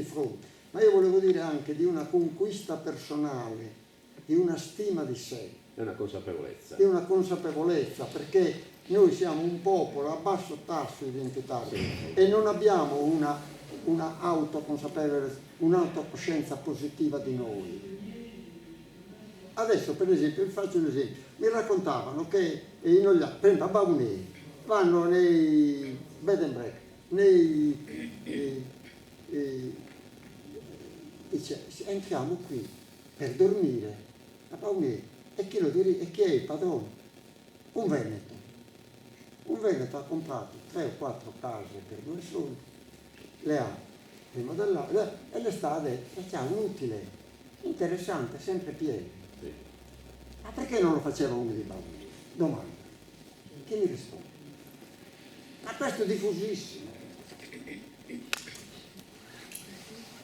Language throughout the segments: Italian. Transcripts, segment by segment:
fronti, ma io volevo dire anche di una conquista personale, di una stima di sé. È una consapevolezza. Di una consapevolezza, perché noi siamo un popolo a basso tasso identitario e non abbiamo una autoconsapevolezza, un'autocoscienza positiva di noi. Adesso per esempio, vi faccio un esempio, mi raccontavano che a Baunei vanno nei bed and breakfast, entriamo qui per dormire a Baunei e chi è il padrone? Un veneto. Un veneto ha comprato 3 o 4 case per noi soli, le ha rimodellate e le sta adesso, c'ha un utile interessante, sempre pieno. Ma perché non lo faceva uno di Baunei? Domanda. Chi mi risponde? Ma questo è diffusissimo.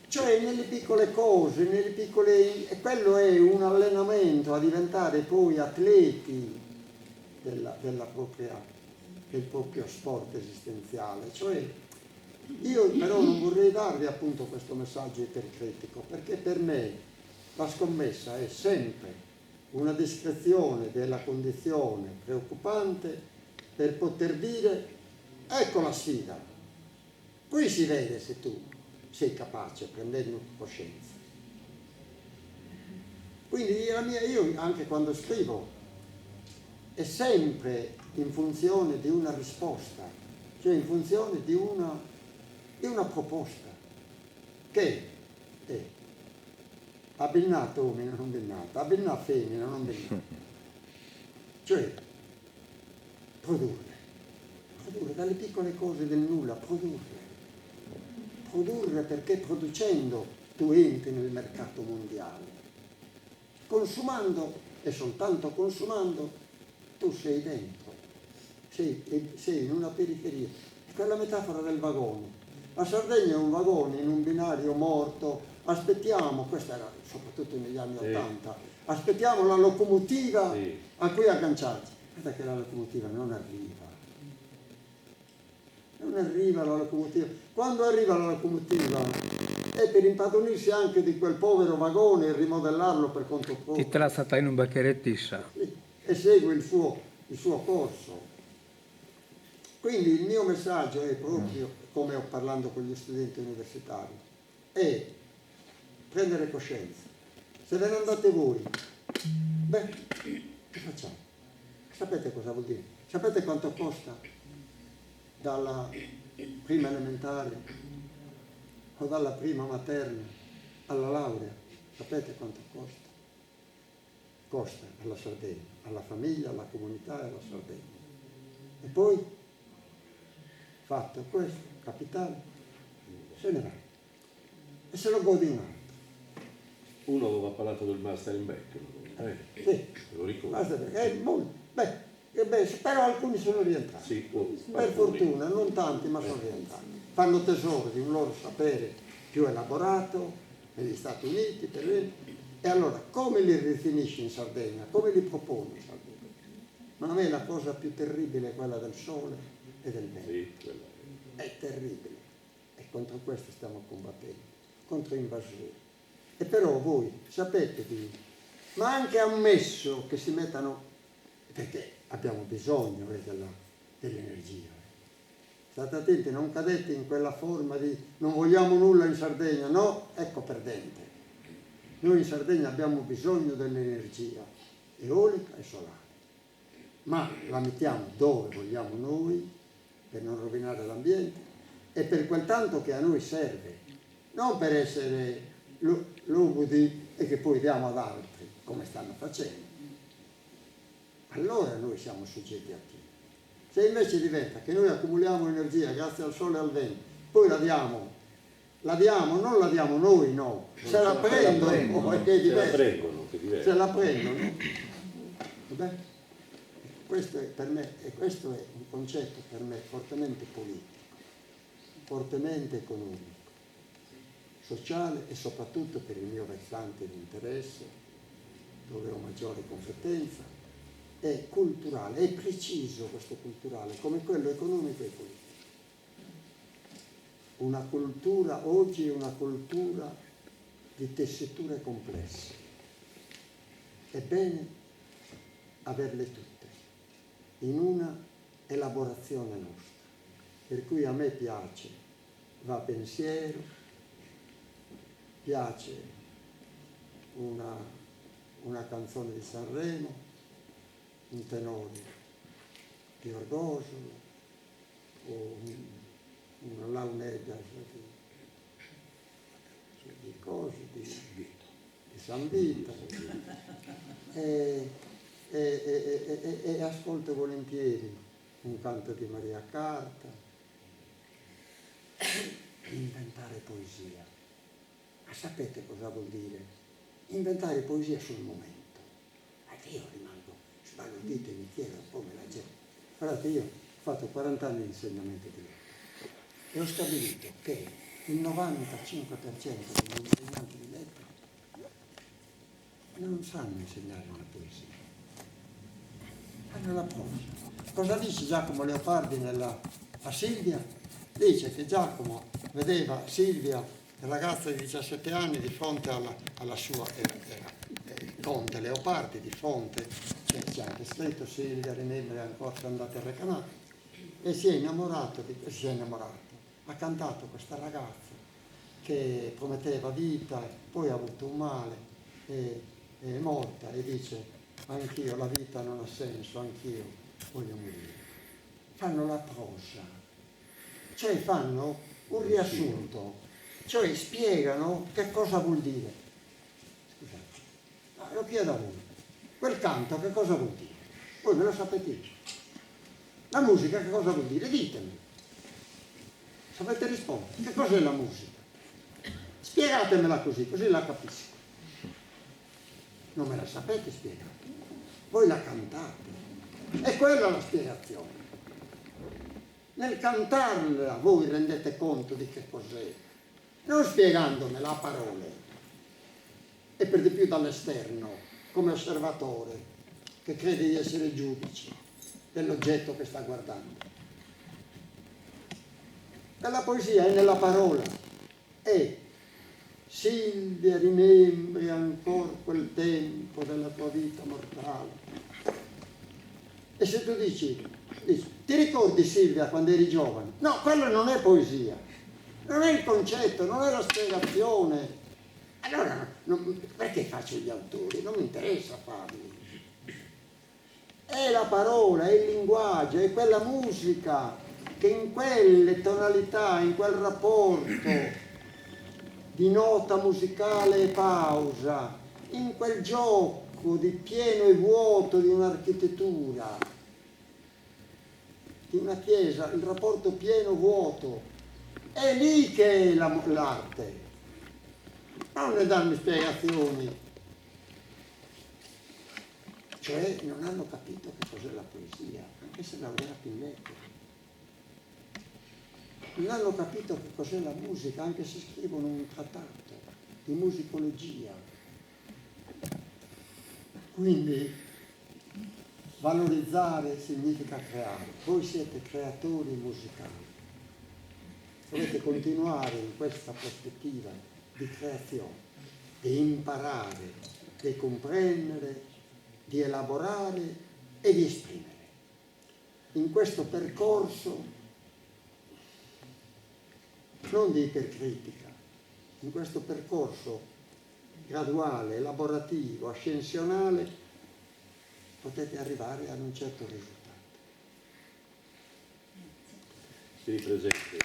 Cioè nelle piccole cose, e quello è un allenamento a diventare poi atleti del proprio sport esistenziale. Cioè, io però non vorrei darvi appunto questo messaggio ipercritico, perché per me la scommessa è sempre una descrizione della condizione preoccupante per poter dire ecco la sfida. Qui si vede se tu sei capace, prendendo coscienza. Quindi io anche quando scrivo è sempre in funzione di una risposta, cioè in funzione di una proposta che è abbinata uomini non abbinata, abbinata femmina non abbinata, cioè produrre dalle piccole cose del nulla, produrre perché producendo tu entri nel mercato mondiale, consumando e soltanto consumando tu sei dentro, sei in una periferia. È quella metafora del vagone. La Sardegna è un vagone in un binario morto, aspettiamo, questa era soprattutto negli anni '80, aspettiamo la locomotiva a cui agganciarci. Guarda che la locomotiva non arriva la locomotiva. Quando arriva la locomotiva è per impadronirsi anche di quel povero vagone e rimodellarlo per conto proprio. Ti tratta in un baccherettissa. E segue il suo corso. Quindi il mio messaggio è proprio, come ho parlando con gli studenti universitari, è prendere coscienza. Se ve ne andate voi, che facciamo? Sapete cosa vuol dire? Sapete quanto costa dalla prima elementare o dalla prima materna alla laurea? Sapete quanto costa? Costa alla Sardegna, alla famiglia, alla comunità e alla Sardegna. E poi, fatto questo, capitale, se ne va. E se lo godi un altro. Uno aveva parlato del master in back, Sì, lo ricordo. Però alcuni sono rientrati. Sì, Per fortuna, non tanti, ma sono rientrati. Fanno tesoro di un loro sapere più elaborato negli Stati Uniti, per esempio. E allora, come li rifinisci in Sardegna? Come li proponi in Sardegna? Ma a me la cosa più terribile è quella del sole e del vento. Sì, è terribile. E contro questo stiamo combattendo, contro invasioni. E però voi sapete ma anche ammesso che si mettano, perché abbiamo bisogno dell'energia. State attenti, non cadete in quella forma di non vogliamo nulla in Sardegna, no, ecco perdente. Noi in Sardegna abbiamo bisogno dell'energia eolica e solare, ma la mettiamo dove vogliamo noi per non rovinare l'ambiente e per quel tanto che a noi serve, non per essere logodi e che poi diamo ad altri, come stanno facendo. Allora noi siamo soggetti attivi. Se invece diventa che noi accumuliamo energia grazie al sole e al vento, poi la diamo, non la diamo noi, no, se la prendono, che è diverso. Se la prendono. Vabbè? Questo è un concetto per me fortemente politico, fortemente economico, sociale e soprattutto per il mio versante di interesse, dove ho maggiore competenza, è culturale, è preciso questo culturale, come quello economico e politico. una cultura, oggi è una cultura di tessiture complesse. È bene averle tutte in una elaborazione nostra. Per cui a me piace Va Pensiero, piace una canzone di Sanremo, un tenore di Orgosolo, o una launeggia di cose, di San Vito, e ascolto volentieri un canto di Maria Carta. Inventare poesia. Ma sapete cosa vuol dire? Inventare poesia sul momento. Io rimango sbalordito e mi chiedo come la gente. Guardate, io ho fatto 40 anni di insegnamento di lettere e ho stabilito che il 95% degli insegnanti di lettere non sanno insegnare la poesia. Fanno la prosa. Cosa dice Giacomo Leopardi a Silvia? Dice che Giacomo vedeva Silvia, ragazza di 17 anni, di fronte alla sua, Conte Leopardi, di fronte, c'è anche scritto Silvia, rimembra ancora andate a Recanati, e si è innamorato, ha cantato questa ragazza che prometteva vita, poi ha avuto un male, è morta, e dice anch'io, la vita non ha senso, anch'io voglio morire. Fanno la prosa, cioè fanno un riassunto, cioè spiegano che cosa vuol dire. Scusate, lo chiedo a voi, quel canto che cosa vuol dire? Voi me lo sapete? La musica che cosa vuol dire? Ditemi. Sapete rispondere? Che cos'è la musica? Spiegatemela così la capisco. Non me la sapete spiegare. Voi la cantate. E quella è la spiegazione. Nel cantarla voi rendete conto di che cos'è, non spiegandomela a parole, e per di più dall'esterno, come osservatore, che crede di essere giudice dell'oggetto che sta guardando. E la poesia è nella parola. E Silvia, rimembri ancora quel tempo della tua vita mortale. E se tu dici, ti ricordi Silvia quando eri giovane? No, quello non è poesia, non è il concetto, non è la spiegazione. Allora, perché faccio gli autori? Non mi interessa farli. È la parola, è il linguaggio, è quella musica che in quelle tonalità, in quel rapporto di nota musicale e pausa, in quel gioco di pieno e vuoto di un'architettura, di una chiesa, il rapporto pieno-vuoto, è lì che è l'arte. Non ne danno spiegazioni. Cioè non hanno capito che cos'è la poesia, anche se laureati in lettere. Non hanno capito che cos'è la musica, anche se scrivono un trattato di musicologia. Quindi valorizzare significa creare. Voi siete creatori musicali. Dovete continuare in questa prospettiva di creazione, di imparare, di comprendere, di elaborare e di esprimere. In questo percorso non di ipercritica, in questo percorso graduale, elaborativo, ascensionale, potete arrivare ad un certo risultato. Si ripresenti.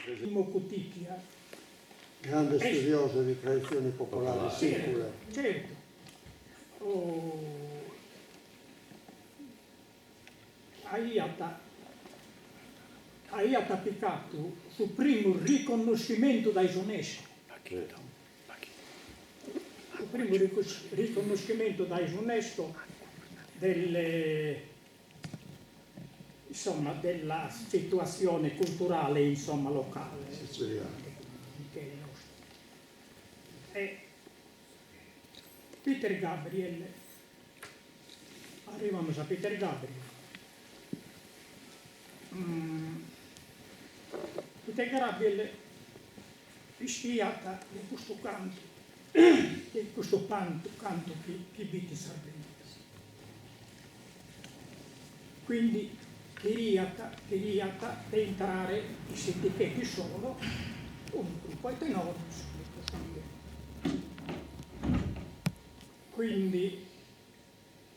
Primo Cuticchia. Grande studioso di tradizioni popolari sicule. Certo. Hai attaccato sul primo riconoscimento dai UNESCO. Il primo riconoscimento dai UNESCO della situazione culturale locale. Siciliano. E Peter Gabriel ha arriviamo a Peter Gabriel. Peter Gabriel è studiata di questo canto, di questo canto che vite Sardegna. Quindi queria entrare in sentichetti solo un gruppo ai tenori. Quindi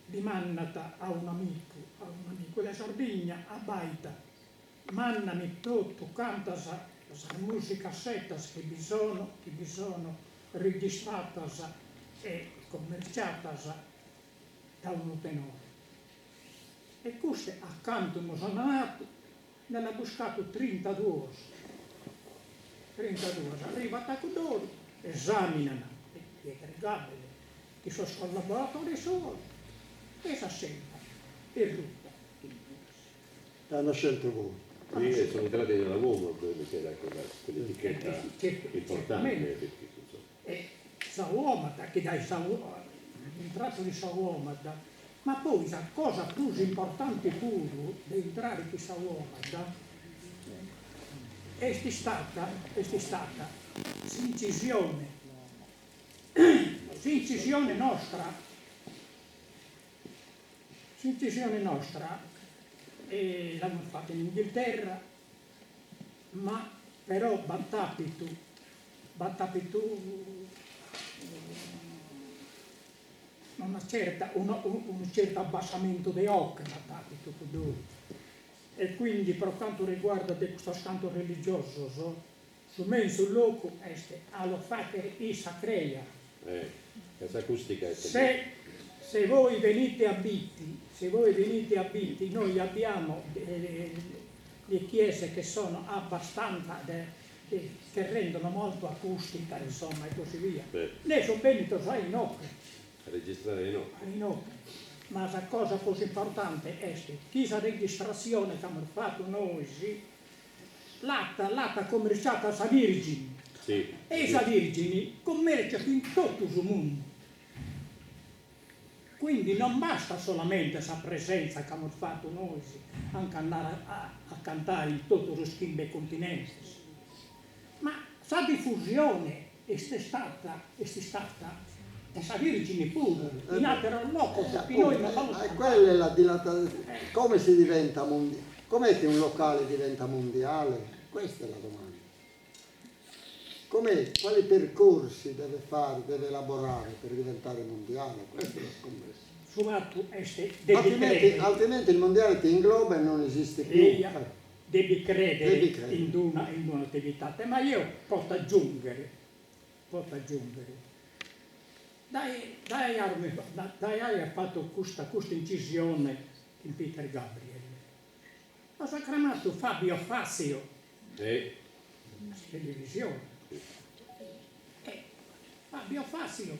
dimannata a un amico della Sardegna, a Baita, mannami tutto, canta la musica settas che bisogna registrata e commerciata da un tenore. E queste accanto mi sono nato, ne ho buscato 32. Arrivata con loro, esaminano le gabelle, che sono sul laboratorio solo, e si scelta, e rutta. Hanno scelto voi. Qui sono entrati nella uomo, che era quell'etichetta importante. Perché, insomma, E Sauomata, che dai l'entrato di Sauomata, ma poi la cosa più importante pure di entrare in Sauomata è stata l'incisione nostra, e l'hanno fatta in Inghilterra, ma però battapitu un certo abbassamento dei occhi, battapitu e quindi per quanto riguarda questo canto religioso, su me sul loco este allo facere i sacreia. casa acustica è Se voi venite a Bitti, noi abbiamo le chiese che sono abbastanza, che rendono molto acustica, insomma, e così via. Ne sono venuto già in occhio. a registrare no. Ma la cosa così importante è che la registrazione che abbiamo fatto noi, l'ata commerciata a Virgini. Sì. E la Virgini commercia in tutto il mondo. Quindi non basta solamente la presenza che abbiamo fatto noi, anche andare a cantare in tutto lo schimbe continente, ma la diffusione è stata la Virgine pure, in altro loco, noi non fanno Quella è la dilatazione. Come si diventa mondiale? Com'è che un locale diventa mondiale? Questa è la domanda. Quali percorsi deve fare, deve elaborare per diventare mondiale? Questa è la scommessa. Altrimenti il mondiale ti ingloba e non esiste più. Devi credere in un'attività, ma io posso aggiungere. Dai ha fatto questa incisione in Peter Gabriel. Ma si è chiamato Fabio Fazio, televisione. Fabio Fazio,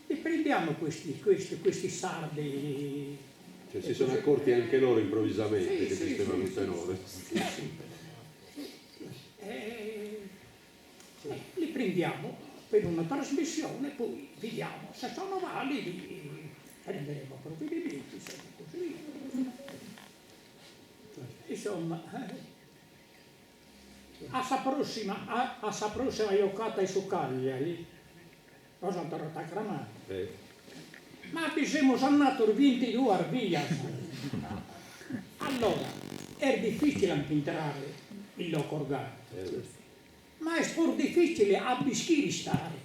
riprendiamo questi sardi. Cioè, si sono accorti anche loro improvvisamente che esistevano un tenore. Li prendiamo per una trasmissione, poi vediamo se sono validi, prenderemo provvedimenti, così via. Insomma, a sa prossima giocata su Cagliari, cosa è tornata a Gramare. Ma siamo andati 22 a via. Allora, è difficile anche entrare il loco organo. Ma è pur difficile a bischiri stare,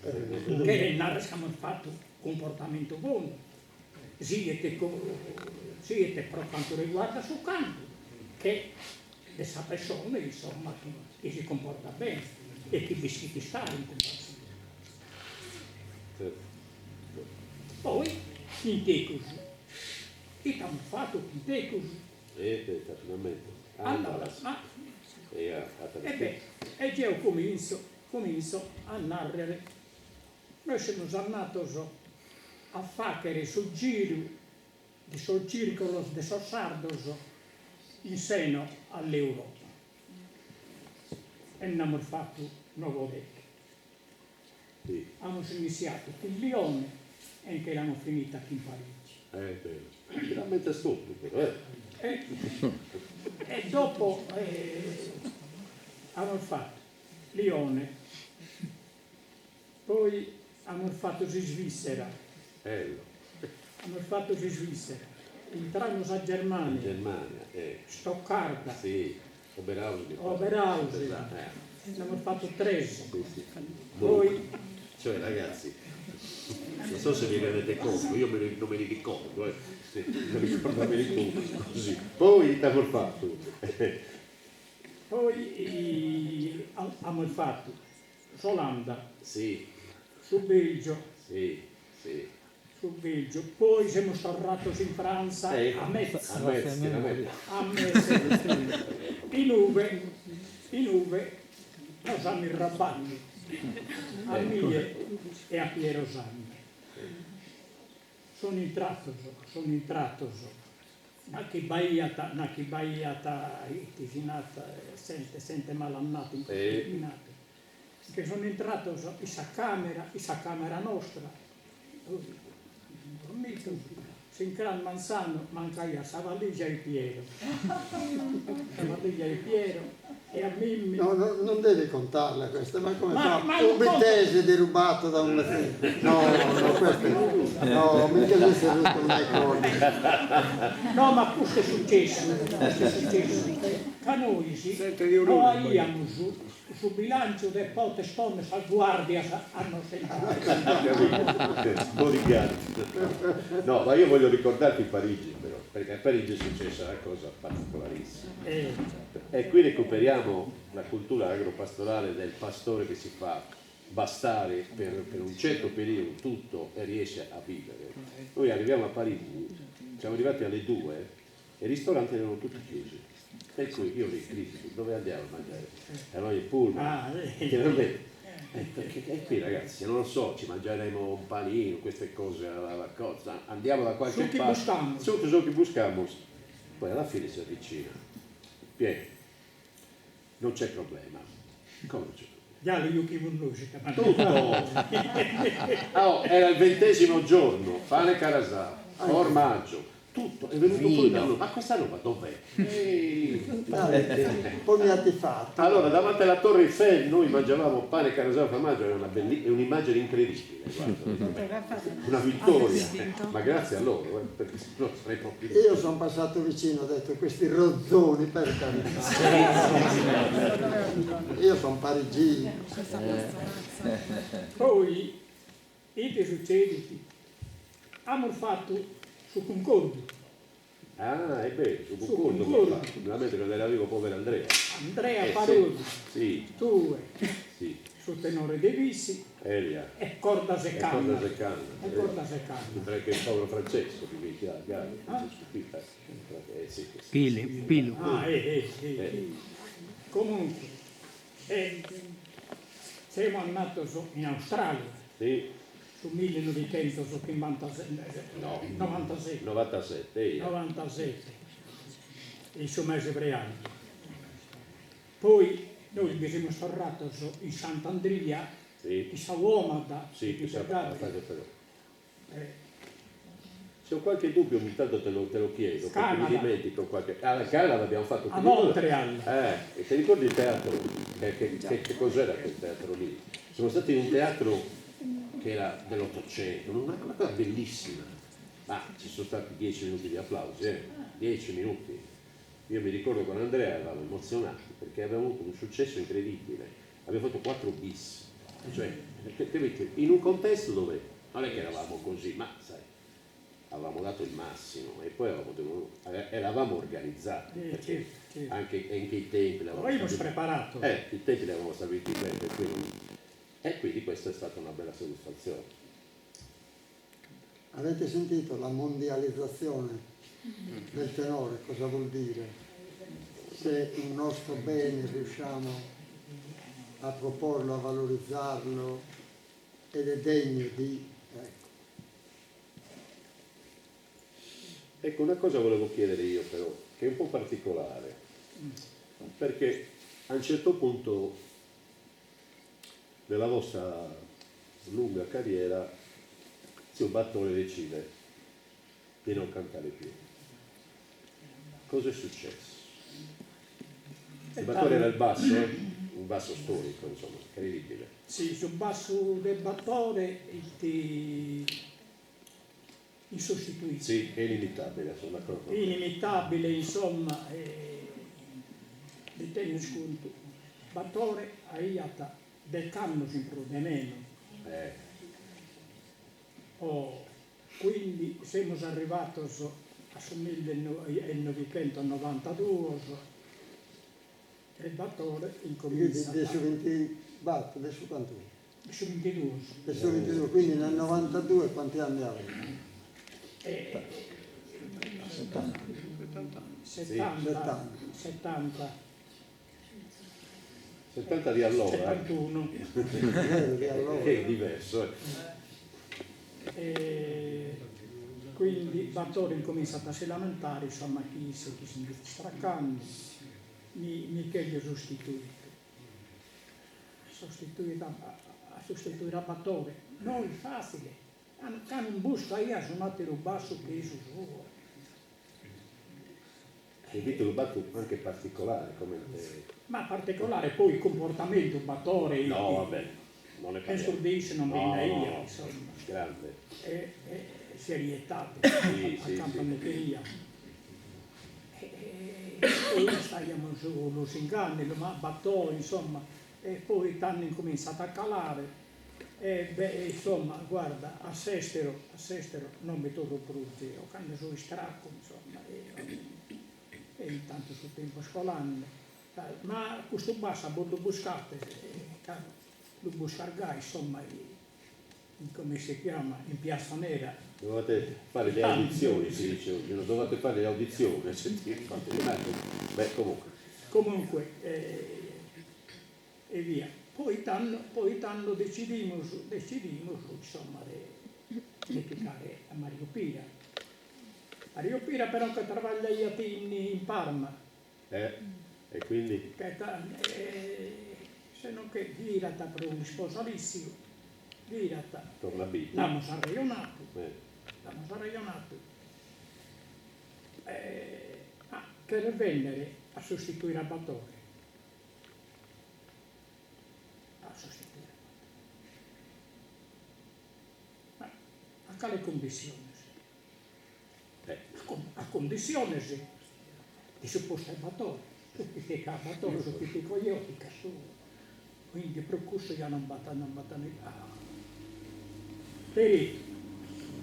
che abbiamo fatto comportamento buono, sia per quanto riguarda sul campo, che questa persona, insomma, che si comporta bene e che bischiri stare in comportamento. Poi, in te così, che abbiamo fatto in te così? Finalmente. Allora, e io comincio a narrare. Noi siamo andati a fare sul giro sul circolo de Sardos in seno all'Europa. E abbiamo fatto 9 decadi. Abbiamo iniziato il Lione, e che l'hanno finita qui in Parigi. Vero. Finalmente stupido, E dopo hanno fatto Lione, poi hanno fatto in Svizzera, bello. hanno fatto in Svizzera, entrarono a In Germania, Germania, Stoccarda, sì, Oberhausen. Oberhausen, hanno fatto 3. Sì, sì. Poi Cioè ragazzi, non so se vi rendete conto, io non me li ricordo, se non ricordarmeli tutti, così. Poi abbiamo fatto. Poi hanno fatto Olanda, Sì, su Belgio, sì, sì. sul Belgio, poi siamo tornati in Francia a Metz, A Metz, chiaramente. a Metz, in Uve, noi siamo in Rabat, a Mie e a Piero Sanni. Sono entrato, anche Baiata, sente malannato in questo che sono entrato in questa camera nostra, dormito, sin gran Manzano, mancaia sa valigia e Piero, e a Mimmi. No, non devi contarla questa, ma come fa? Ma Un bittese derubato da un mezzino. No, questo no, mica lui si è rotto mai corno. No, ma questo è successo, che noi abbiamo su bilancio del potestone salguardia hanno sentito. No, ma io voglio ricordarti Parigi però, perché a Parigi è successa una cosa particolarissima. E qui recuperiamo la cultura agropastorale del pastore che si fa bastare per un certo periodo tutto e riesce a vivere. Noi arriviamo a Parigi, siamo arrivati alle 2 e i ristoranti erano tutti chiusi. Per cui io mi critico, dove andiamo a mangiare? E allora il pullman, perché qui ragazzi, non lo so, ci mangeremo un panino, queste cose alla cosa, andiamo da qualche parte, su che buscamos, poi alla fine si avvicina, Piero, non c'è problema, come non c'è problema? Già io che musica, Tutto! Oh, era il 20° giorno, pane carasà, formaggio, tutto, è venuto fuori da noi, ma questa roba dov'è? Poi mi ha fatto. Allora, davanti alla Torre Eiffel noi mangiavamo pane carasà e formaggio, è un'immagine incredibile, guarda, una vittoria, ma grazie a loro, perché sennò sarei proprio... Io sono passato vicino, ho detto questi rozzoni per carità. Io sono parigino. Poi, e che succede? Hanno fatto su Concordo. Ah, è vero, su Concordo, veramente quando arrivo povero Andrea. Andrea Parodi, sì, tu, sì, sul tenore dei Vissi, Elia, e Corda Secana. e Corda Secana. anche il povero Francesco, che mi chiama, Pilu. Comunque, siamo andati in Australia, sì, su 1997, il suo mese preanno. Poi noi vi siamo tornati in Sant'Andrea, sì, in Sauomada, sì, che sa però. Se ho qualche dubbio ogni tanto te lo chiedo, perché mi dimentico qualche... Ah, il Canada abbiamo fatto... A Montreal. E ti ricordi il teatro? Che cos'era quel teatro lì? Siamo stati in un teatro che era dell'Ottocento, una cosa bellissima, ma ci sono stati 10 minuti di applausi, 10 minuti. Io mi ricordo con Andrea eravamo emozionati perché avevamo avuto un successo incredibile, abbiamo fatto 4 bis, cioè in un contesto dove non è che eravamo così, ma sai, avevamo dato il massimo e poi eravamo organizzati, perché anche i tempi l'avevamo preparato. I tempi li avevamo stabiliti bene, e quindi questa è stata una bella soddisfazione. Avete sentito la mondializzazione del tenore? Cosa vuol dire? Se un nostro bene riusciamo a proporlo, a valorizzarlo ed è degno di... Ecco, una cosa volevo chiedere io però, che è un po' particolare, perché a un certo punto della vostra lunga carriera Zio Battore decide di non cantare più. Cosa è successo? Il Battore era il basso, un basso storico, insomma, incredibile. Sì, sul basso del Battore insostituibile. Sì, è inimitabile, sono d'accordo. Inimitabile, insomma, di tenere conto. Battore ha del canno sempre di meno. Quindi siamo arrivati a 1992 e il Battore incomincia Adesso 20 batte, adesso quanto? su 22. Adesso 22, quindi nel 92 quanti anni avevi? 70 70 di allora, 71. Allora. che è diverso. Quindi Battore incomincia a si lamentare, insomma, chi si straccando, mi chiedo sostituire a Battore. Non è facile, hanno un busto ahí a suonare il basso che è su suo. Il titolo battuto anche particolare, come Ma particolare poi il comportamento Battore. no, vabbè, non è Che stordisce non viene io, insomma. grande. Serietà Sì, a sì, campagneria. Poi stiamo sullo inganni, ma Battore, insomma, e poi hanno incominciato a calare. Insomma, guarda, a Sestero non mi torno più, ho canto su stracco, insomma, e intanto sul tempo scolando. Ma questo basso a bordo buscate, lo buscargai, insomma, come si chiama, in Piazza Nera. Dovete fare le audizioni, si dice oggi, no? Dovete fare le audizioni, beh, comunque. E via. Poi tanto decidimos insomma, di piccare a Mario Pira. Mario Pira però che lavora in Parma. E quindi? Se non che virata per un sposalizio, virata. Torna a Bibbia. L'abbiamo arraionato. Per venire a sostituire a Battore. Ma a quale condizioni? A condizioni di supposto Battore, che Battore sono tutti coglioni, quindi per questo io non battono. Per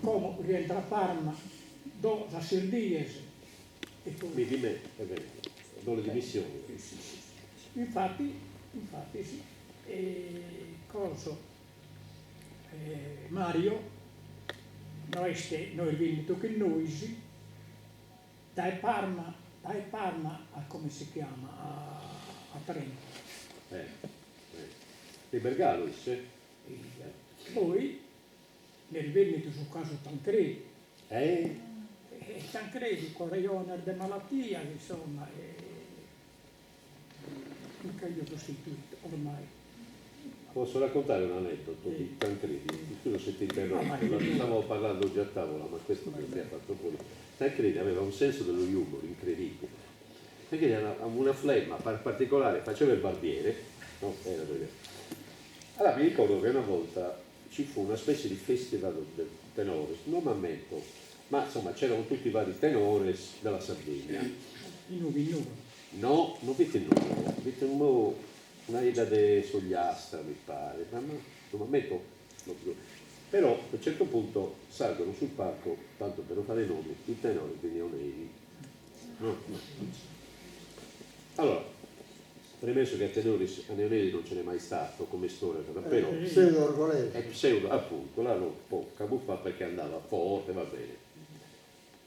come rientra a Parma, do la Sirdiese e poi... Di me, è vero, do le dimissioni. Infatti sì. Mario, noi venuto che noi, dai Parma a come si chiama, a Trento. Di Bergalis, Poi nel Veneto sul caso Tancredi. Tancredi, correone di malattia, insomma, che io ho sostituito ormai. Posso raccontare un aneddoto di Tancredi? Scusa se ti interrompo, stavo parlando già a tavola, ma questo mi ha fatto fuori. Tancredi aveva un senso dello humor incredibile, perché aveva una flemma particolare, faceva il barbiere, no? Allora mi ricordo che una volta ci fu una specie di festival del tenore, non mi ammetto, ma insomma c'erano tutti i vari tenores della Sardegna. No, non vite una idea de Sogliastra mi pare, ma non mi ammetto, però a un certo punto salgono sul palco, tanto per non fare nomi, i tenori dei Neoneri. No. Allora, premesso che a Neoneri non ce n'è mai stato come storia, però è pseudo, appunto, l'hanno un po' camuffato perché andava forte, va bene.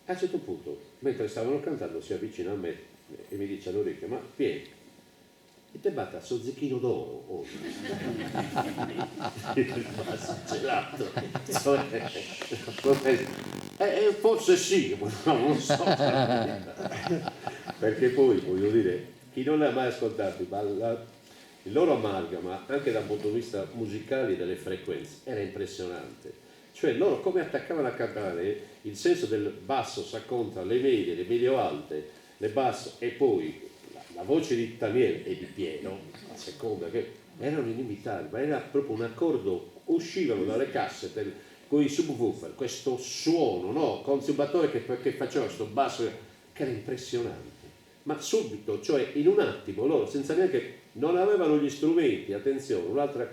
A un certo punto, mentre stavano cantando, si avvicina a me e mi dice all'orecchio: ma Pietro, e te batta sto zecchino d'oro oggi? Gelato. Forse sì, ma non lo so. Perché poi, voglio dire, chi non l'ha mai ascoltato, il loro amalgama, anche dal punto di vista musicale delle frequenze, era impressionante. Cioè loro come attaccavano a cantare, il senso del basso s'accontra le medio-alte, le basse e poi la voce di Taniel e di Piero, la seconda, che erano inimitabili, ma era proprio un accordo, uscivano dalle casse con i subwoofer, questo suono, no? Consumatore che faceva questo basso che era impressionante, ma subito, cioè in un attimo, loro senza neanche, non avevano gli strumenti, attenzione, un'altra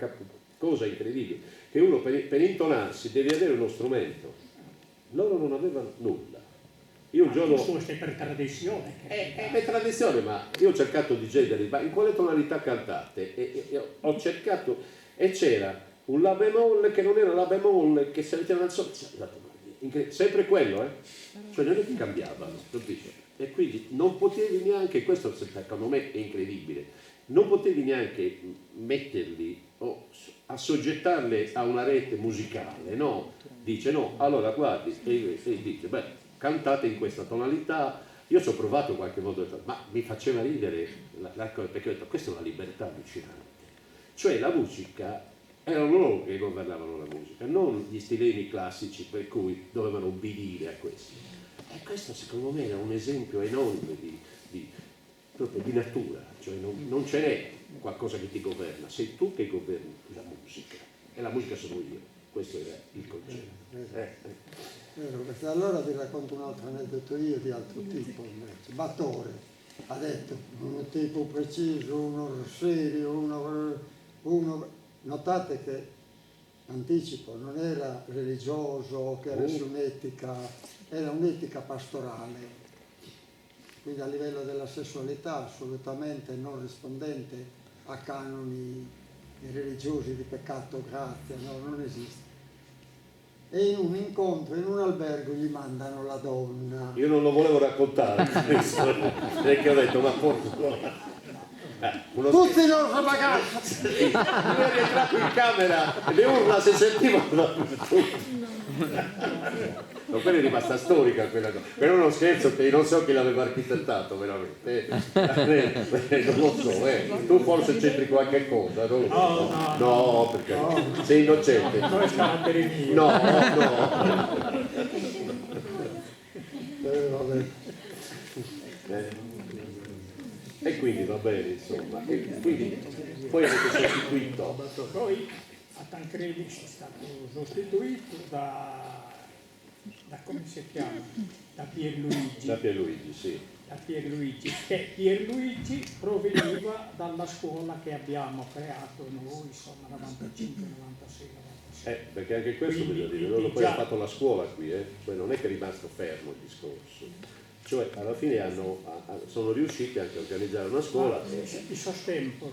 cosa incredibile, che uno per intonarsi deve avere uno strumento, loro non avevano nulla. Io un giorno... Questo è per tradizione. È per tradizione, ma io ho cercato di chiedere, ma in quale tonalità cantate? E ho cercato, e c'era un la bemolle che non era la bemolle, che se metteva al sole, sempre quello, cioè non è che cambiava, capisci? E quindi non potevi neanche, questo secondo me è incredibile, non potevi neanche metterli o assoggettarli a una rete musicale, no? Dice no, allora guardi, e dice, beh, cantate in questa tonalità. Io ci ho provato qualche volta, ma mi faceva ridere perché ho detto questa è una libertà allucinante, cioè la musica erano loro che governavano la musica, non gli stilemi classici per cui dovevano obbedire a questo, e questo secondo me era un esempio enorme proprio di natura, cioè non ce n'è qualcosa che ti governa, sei tu che governi la musica e la musica sono io, questo era il concetto. Allora vi racconto un altro aneddoto io di altro tipo invece. Battore ha detto, un tipo preciso, uno serio, uno notate che anticipo non era religioso, che era su un'etica, era un'etica pastorale, quindi a livello della sessualità assolutamente non rispondente a canoni religiosi di peccato, grazia, no, non esiste. E in un incontro, in un albergo, gli mandano la donna. Io non lo volevo raccontare, perché ho detto, ma forse... Tutti i nostri ragazzi! Io ero entrato in camera e le urla si sentivano. No, quella è rimasta storica quella cosa. Però è uno scherzo che non so chi l'aveva architettato veramente. Non lo so, tu forse c'entri qualche cosa, non lo so. No, perché sei innocente. Non è carattere mio. No. Vabbè. E quindi va bene, insomma. E quindi poi avete sostituito. Poi a Tancredi è stato sostituito da come si chiama? Da Pierluigi. Da Pierluigi, sì. Da Pierluigi, che Pierluigi proveniva dalla scuola che abbiamo creato noi, insomma, 95, 96, 96. Perché anche questo Quindi, bisogna dire, loro poi già... hanno fatto la scuola qui, cioè non è che è rimasto fermo il discorso. Cioè alla fine sono riusciti anche a organizzare una scuola. Il sostempo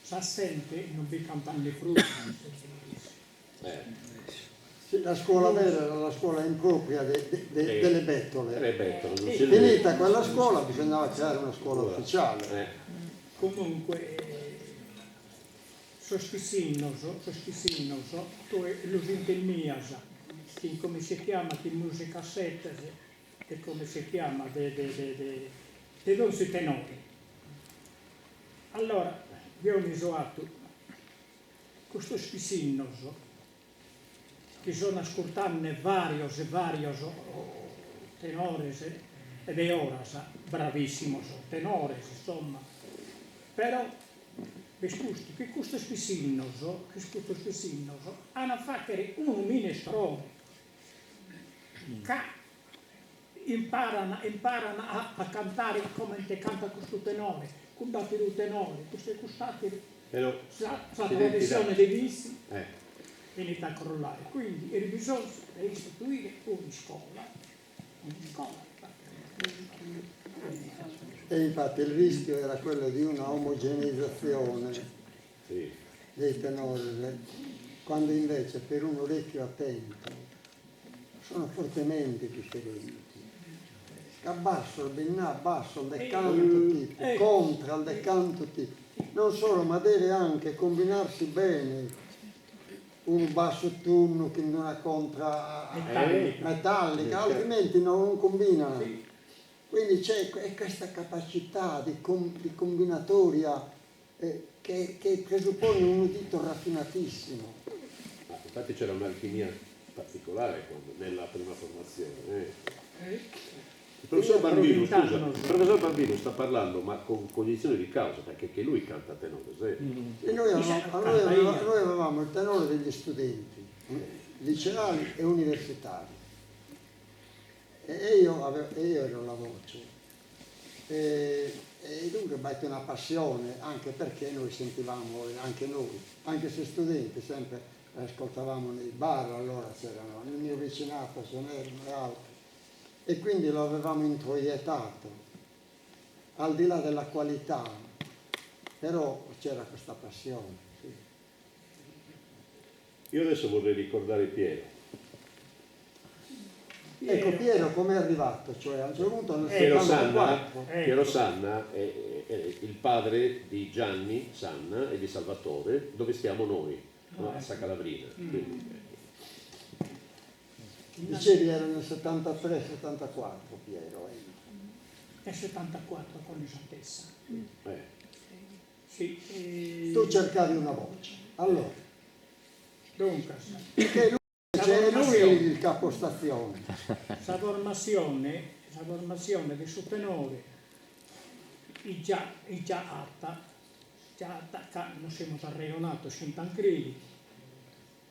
si sente non vi cantano le frutte. Sì, la scuola vera era la scuola impropria delle bettole. Finita quella scuola bisognava creare una scuola ufficiale. Comunque sospicinoso, poi l'usintelmiasa, che come si chiama, che musicassette, che come si chiama, de non si tenori. Allora, abbiamo usato questo spicinoso, che sono ascoltarne varios tenores ed è ora, bravissimo, tenores, insomma. Però, che questo spicinoso, hanno fatto un minestrone, che imparano a cantare come si canta questo tenore, con il tenore, queste costate, la tradizione dei vizi, inizia a crollare. Quindi era bisogno di istituire una scuola. E infatti il rischio era quello di una omogeneizzazione dei tenori, quando invece per un orecchio attento sono fortemente differenti. A basso, il benà, basso, il decanto tipo, contra, il decanto tipo. Non solo, ma deve anche combinarsi bene un basso turno che in una contra metallica, altrimenti non combina. Quindi c'è questa capacità di combinatoria che presuppone un udito raffinatissimo. infatti c'era un'alchimia particolare nella prima formazione. Il professor Bambino, scusa, il professor Bambino sta parlando ma con cognizione di causa, perché anche lui canta a tenore, sai? E noi avevamo il tenore degli studenti, liceali e universitari. E io ero la voce. E dunque batte una passione, anche perché noi sentivamo, anche noi, anche se studenti, sempre ascoltavamo nei bar, allora c'erano nel mio vicinato, ce n'erano e altri. E quindi lo avevamo introiettato, al di là della qualità, però c'era questa passione. Sì. Io adesso vorrei ricordare Piero. Ecco, Piero come è arrivato? Cioè a un certo punto nel Piero 74. Piero Sanna è il padre di Gianni Sanna e di Salvatore, dove stiamo noi, no? A Sacalavrina. Dicevi era nel 73-74 Piero. Nel 74 con esattezza. Sì, Tu cercavi una voce. Allora, dunque, perché lui è il capostazione. la formazione di suo tenore è già alta, non siamo arreonato, siamo credi.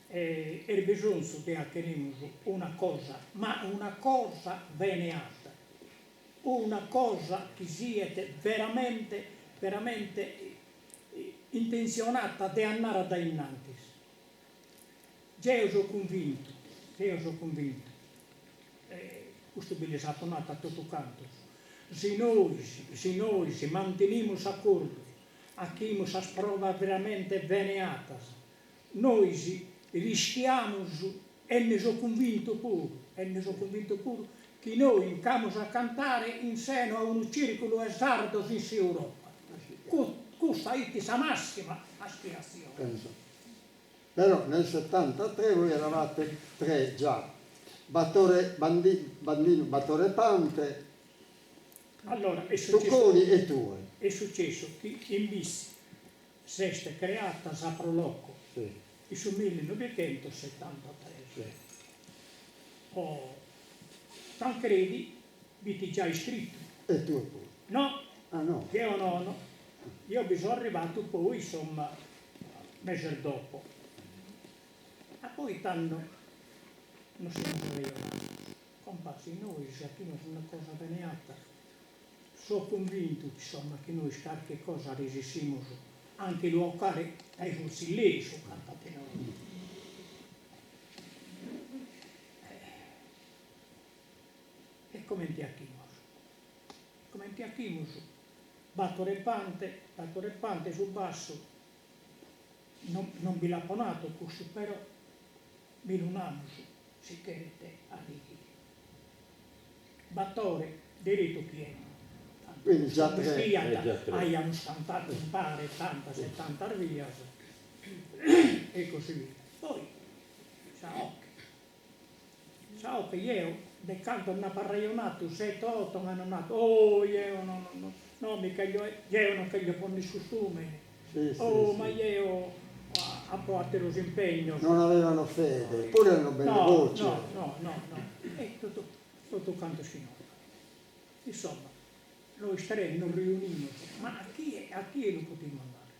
E bisogna che abbiamo una cosa, ma una cosa beneata, una cosa che siete veramente intenzionata di andare da innanzi. Io sono convinto, questo è saponato a tutto canto, se noi ci manteniamo d'accordo a chi ci sprova veramente beneata, noi rischiamo, e ne sono convinto pure, che noi iniziamo a cantare in seno a un circolo esardo in Europa. Questa è la massima aspirazione. Penso. Però nel 73 voi eravate tre già, Battore Pante, Allora, Tucconi e tu. è successo che in bis si è creata Saproloco. Sì. Sul 1973. Sì. Tancredi, avete già iscritto? E tu pure. No, Ah no. io no. Io sono arrivato poi, insomma, mese dopo. Ma poi tanto non siamo reionati. Compassi, noi sappiamo una cosa beneata. Sono convinto, insomma, che noi qualche cosa resistimo anche locale ai consiglieri su cantate noi. E come impiacchimo Battore Pante sul basso non vi l'ha ponato questo, però vi lunamo si chiedete a Righi Battore diritto pieno. Quindi già tre. Abbiamo stantato un pare 70 via e così via. Poi so che io nel canto non parraionato 7-8 ma non nato io no mica io non che io poni su stume ma io a portare lo impegno non avevano fede, pure erano belle voci. No e tutto canto signora insomma noi tre non riunimos, ma a chi lo potremmo andare?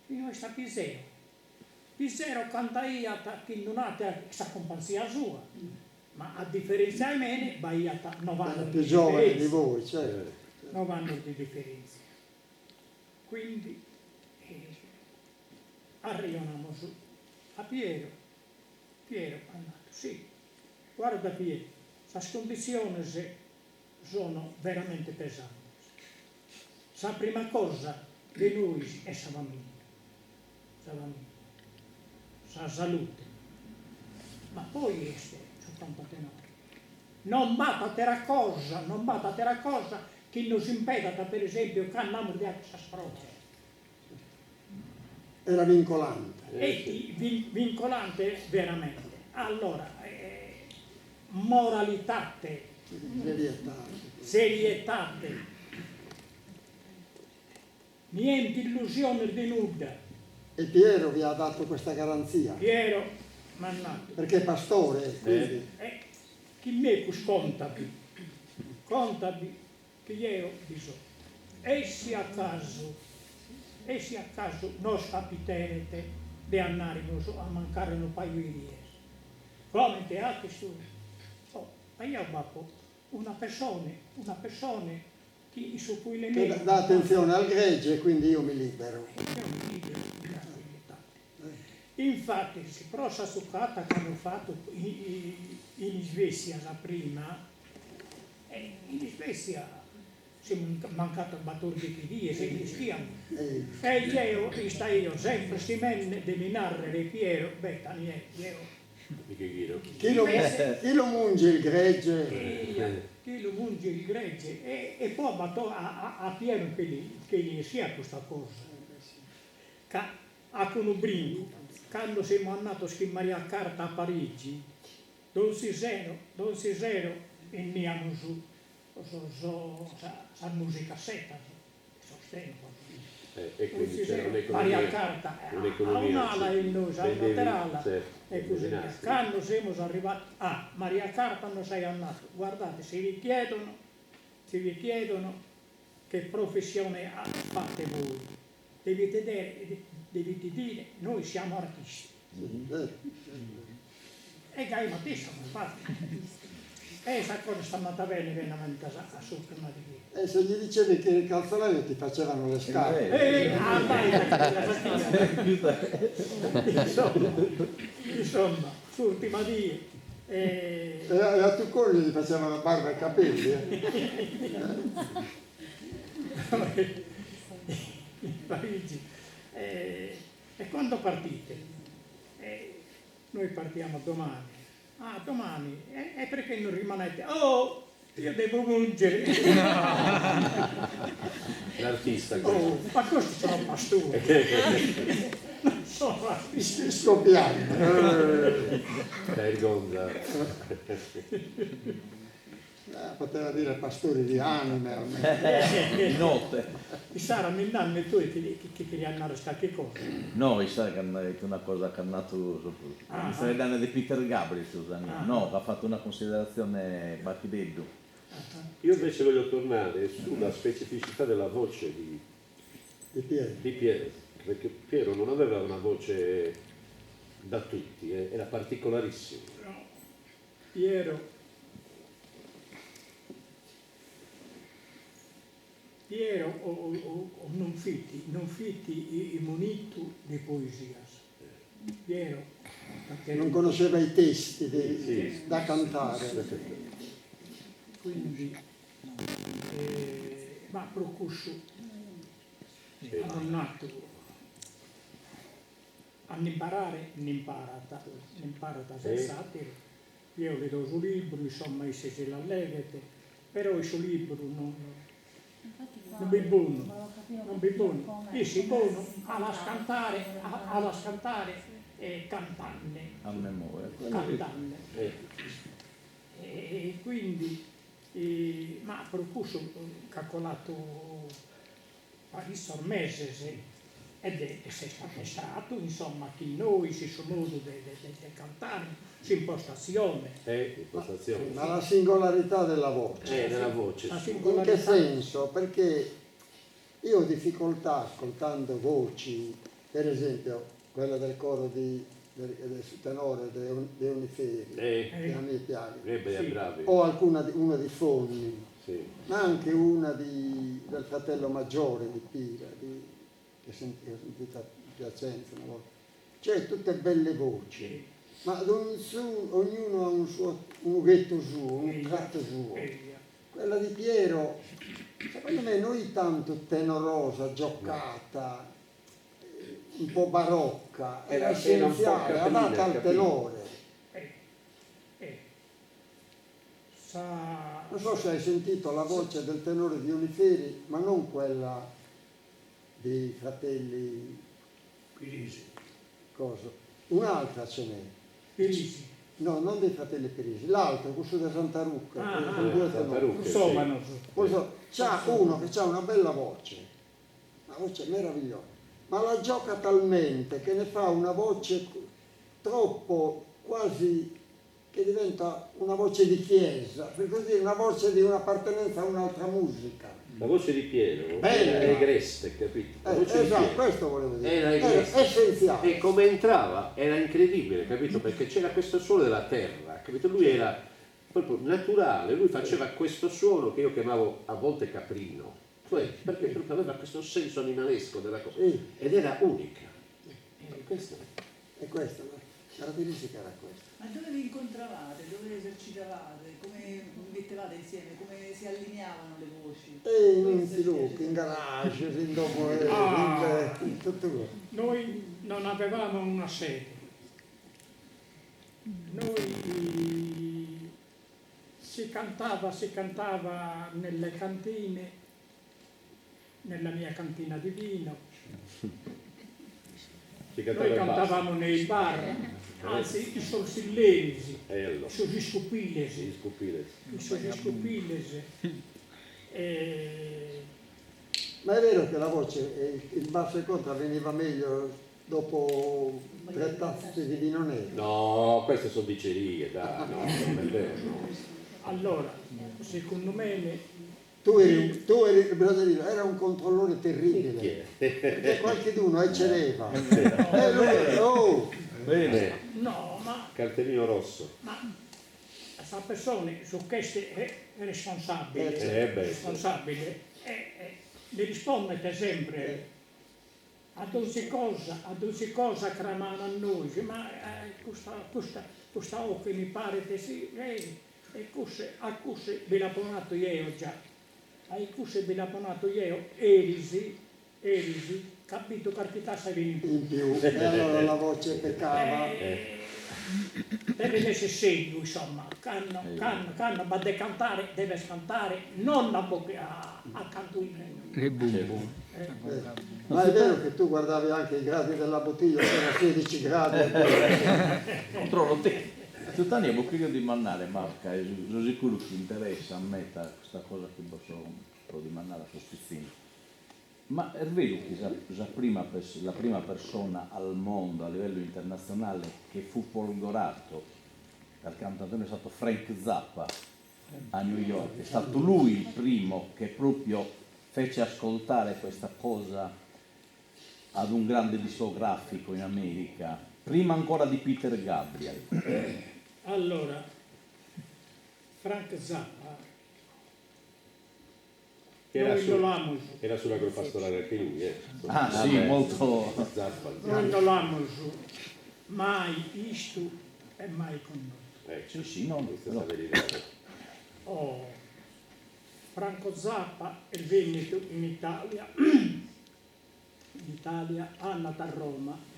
Fino a sta Pisero canta io che non ha questa compagnia sua, ma a differenza di me, vai a 90 più giovane di voi, certo. 90 di differenza. Quindi arriviamo su a Piero è andato, sì, guarda Piero, queste condizioni sono veramente pesanti. La prima cosa di noi è la salute, ma poi soltanto tenore. Non basta terra cosa che nos impeda, per esempio, che andiamo di questa sprova. Era vincolante. Vincolante veramente. Allora, moralitate, serietate, niente illusione di nulla, E Piero vi ha dato questa garanzia? Piero mi ha dato. Perché è pastore, quindi... Chi me contabi che io ho bisogno. E se a caso non capiterete di andare a mancare un paio di mesi, come te anche su, io ho una persona su cui le Che dà attenzione al gregge, quindi io mi libero. Infatti, si prosa succata che hanno fatto in Svezia la prima, in Svezia siamo mancati 14 giorni, se stiamo. E io stai sempre, si menne di minare Piero, beh, io. Chi lo munge il gregge? Chi lo munge il gregge e poi a Piero che gli sia questa cosa. A con un brinco, quando siamo andati a scrivere a carta a Parigi, non si zero, e andiamo su la musicassetta, sostengo. E quindi c'era Maria un'economia, Carta, a un'economia, un'ala sì. in noi, a Vendevi, laterale, certo, e così via. nastri. Quando siamo arrivati a Maria Carta non sei andato, guardate, se vi chiedono che professione fate voi, dovete dire, noi siamo artisti. E Gai Mattia non fate. E questa cosa sta andata bene veramente a sotto di E se gli dicevi che il calzolaio ti facevano le scarpe? Insomma, l'ultima dia. E a tuo coglie gli facevano barba e capelli? In Parigi. E quando partite? Noi partiamo domani. Ah, domani? E perché non rimanete? Oh, io devo mungere. L'artista. Ma questo sono pastore. Non sono artisti. Scoppiando. Gonza. Poteva dire pastori di anime almeno. Di notte. Sara, mi danno tu che gli hanno arrestato che cosa? No, sa che hanno detto una cosa che hanno dato Ah. mi danno di Peter Gabriel, Susanna. No, ha fatto una considerazione battibeddu. Io invece voglio tornare sulla specificità della voce Di Piero. di Piero, perché Piero non aveva una voce da tutti, era particolarissimo. Piero o non fitti i monito di poesia. Piero, perché Non conosceva i testi Sì. da cantare. quindi ma procuscio hanno nato a imparare n'imparata del satiro. Io le do sul libro, insomma, se la legate, però il suo libro non vi buono, non vi buono. Io si buono alla scantare cantanne. A memoria. Cantanne. E quindi, ma procurso calcolato Paris mese ed è stato, insomma, chi noi si sono modo di cantare, impostazione. Impostazione. Ma la singolarità della voce. Nella voce. La sì. In che singolarità. senso? Perché io ho difficoltà ascoltando voci, per esempio quella del coro del tenore di Uniferi, che a me piace, Sì. Bravi. o una di Fonni, Sì. ma anche una del fratello maggiore di Pira, che ho sentito a Piacenza una volta. Cioè tutte belle voci, ma ognuno ha un ughetto suo, un tratto suo. Quella di Piero, secondo me, noi tanto tenorosa, giocata, un po' barocca, era essenziale, adatta al tenore. Non so se hai sentito la voce del tenore di Uniferi, ma non quella dei fratelli cosa. Un'altra ce n'è. Pirisi. No, non dei fratelli Pirisi, l'altro, questo da Santa Rucca. con due Santa tenori. Rucca, Insomma, sì. non so. C'ha uno che ha una bella voce, una voce meravigliosa, ma la gioca talmente che ne fa una voce troppo quasi che diventa una voce di chiesa, per così dire, una voce di un'appartenenza a un'altra musica. La voce di Piero Bella. era egreste, capito? La voce di Esatto, Piero questo volevo dire. era Era egreste. essenziale. E come entrava era incredibile, capito? Perché c'era questo suono della terra, capito? Lui era proprio naturale, lui faceva questo suono che io chiamavo a volte caprino, cioè perché proprio aveva questo senso animalesco della cosa Sì. ed era unica. Questo. E questa, la caratteristica era questa. Ma dove vi incontravate? Dove esercitavate? Come mettevate insieme? Come si allineavano le voci? E in Voi un filocco, in garage, in dopo, in tutto quello. Noi non avevamo una sede. Noi si cantava nelle cantine, nella mia cantina di vino. Si Noi cantava e basta. cantavamo nei bar, anzi i sorsillensi, Allora, sugli scupillesi, si scupile. sugli scupillesi. E Ma è vero che la voce, il basso e contra veniva meglio dopo 3 tazze di vino nero? No, queste sono dicerie, dai, no, non è vero, no. allora, secondo me, Tu eri, bisogna dire, era un controllore terribile, perché qualcuno eccedeva. E lui, oh, Bene, no, ma cartellino rosso. questa persona su queste è responsabile, beh, responsabile mi rispondete sempre ad ogni cosa cramano a noi, ma questa che mi pare che sì, e a cosa ve l'ho abbonato io già. Ai cuse ve l'ho abbonato io, Elisi, capito perché sei venuto. in più, e allora la voce peccava. Deve essere serio, insomma, canno, ma deve cantare, non a cantuine. Le bumbu. Ma è vero che tu guardavi anche i gradi della bottiglia, c'era 16 gradi. Controllo te. Tuttavia, voglio dimandare, Marca, sono sicuro che interessa a me questa cosa che posso dimandare a Sostizzino. Ma è vero che la prima persona al mondo a livello internazionale che fu folgorato dal cantautore è stato Frank Zappa a New York, è stato lui il primo che proprio fece ascoltare questa cosa ad un grande discografico in America, prima ancora di Peter Gabriel. Allora, Frank Zappa, noi non l'amo, Era sull'agropastorale anche lui, Ah sì, molto... Zappa. noi non l'amo mai visto e mai conosciuto. Sì, sì, no, Questa no. sta verità. Oh, Franco Zappa è venuto in Italia, andata a Roma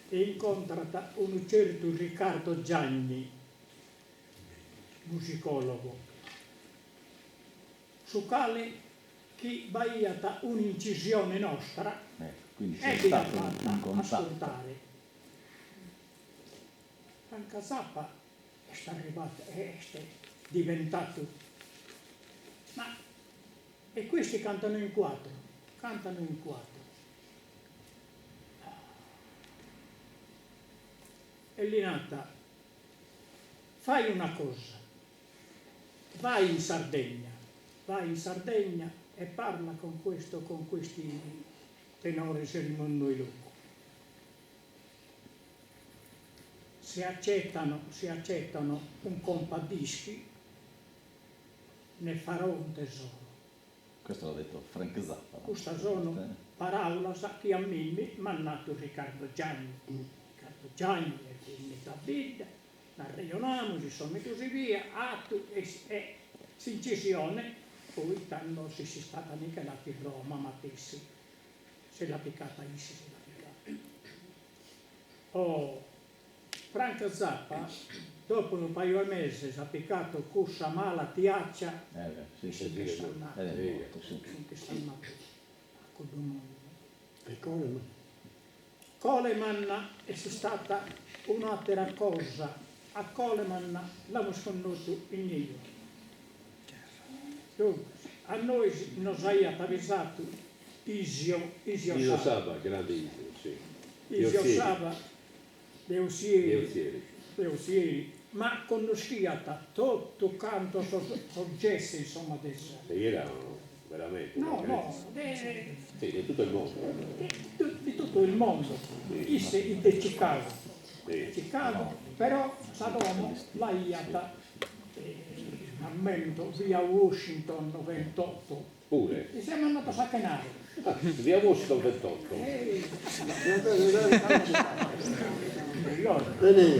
e incontrata un certo Riccardo Gianni, musicologo, su quale chi baiata un'incisione nostra Quindi e c'è vi ha stato un fatta contatto. ascoltare. Franco Zappa è arrivato, è diventato, ma e questi cantano in quattro. E Linata, fai una cosa, vai in Sardegna e parla con questi tenori cerimoniali loro. Se accettano un compadischi, ne farò un tesoro. Questo l'ha detto Frank Zappa. Questa sono parole che a me mi ha nato Riccardo Gianni. Riccardo Gianni è venuto a Bidda, la ragioniamo, ci sono e così via, atto e s'incisione, poi non si è stata mica la di Roma, ma se l'ha piccata lì, se l'ha piccata. Oh, Franco Zappa, dopo un paio di mesi, si è piccato questa mala tiaccia, Sì, sì, che sta nato, sì. che sta nato con un E come? Coleman è stata un'altra cosa. A Coleman l'abbiamo sconosciuto in New York. Dunque, a noi non si è avvisato Isio Isio Saba, Saba, grande Isio, sì. Isio Osieri. Saba, Gli Eusieri, Osieri. ma conosciata tutto quanto sorgesse insomma adesso. E erano veramente una No, grande- Sì, di tutto il mondo. di tutto il mondo, isse di Chicago, Sì. Chicago, però sapevamo la IATA, ammento via Washington 28, Pure. e siamo andati a saccanare. Ah, via Washington 28.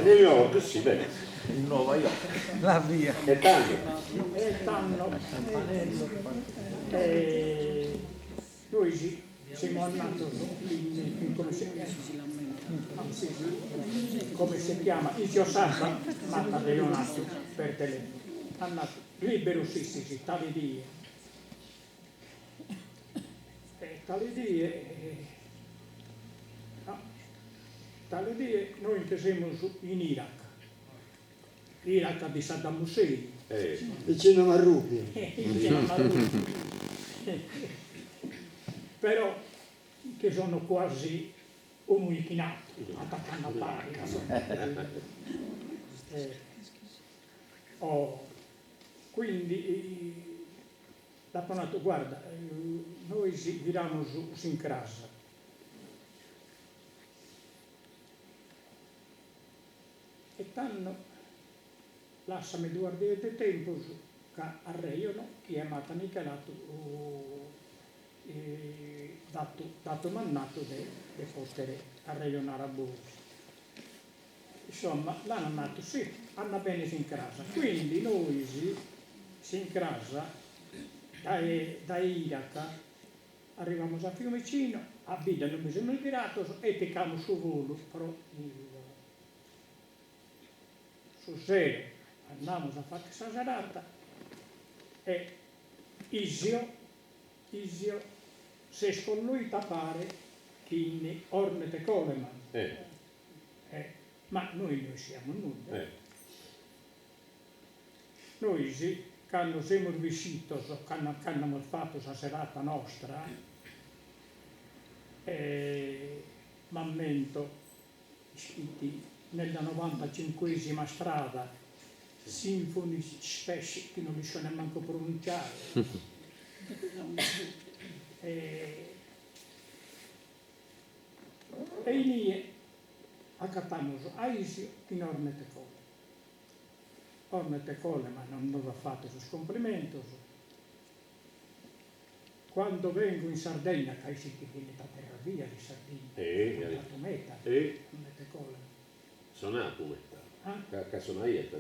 New York, sì, beh. In Nuova York. La via. E tanto. E stanno, noi siamo andati come si chiama, Isio Saba, ma Leonardo per telefono, andato libero sì, tali die. Tale die noi che siamo in Iraq di Saddam Hussein, Vicino a Marrubi. però che sono quasi umuichinati, attaccando a pari. Quindi l'apponato, guarda, noi viriamo su in casa. E tanno lasciami guardare del tempo che arreiono chiamata Nichelato dato mannato di poter arreionare a Borsa. Insomma, l'hanno nato sì, hanno bene in casa. Quindi noi si in casa da Iraq arriviamo a Fiumicino, a Bida non mi sono ritirato e piccamo su volo, però su serio andiamo a fare questa serata e Isio si è con lui tapare in Ornete Coleman. Ma noi non siamo nulla. Noi quando siamo riusciti, quando abbiamo fatto questa serata nostra, m'ammento scritti nella 95esima strada, Symphony Special, che non riesco neanche a pronunciare. E lì accattiamo a Isio in Ornete Cole. Ornete Cole, ma non aveva fatto questo complimento. Quando vengo in Sardegna, che si viene da terra via di Sardegna, ho dato meta, Ornete Cole. Sonato metta. Ah? Sonaietta,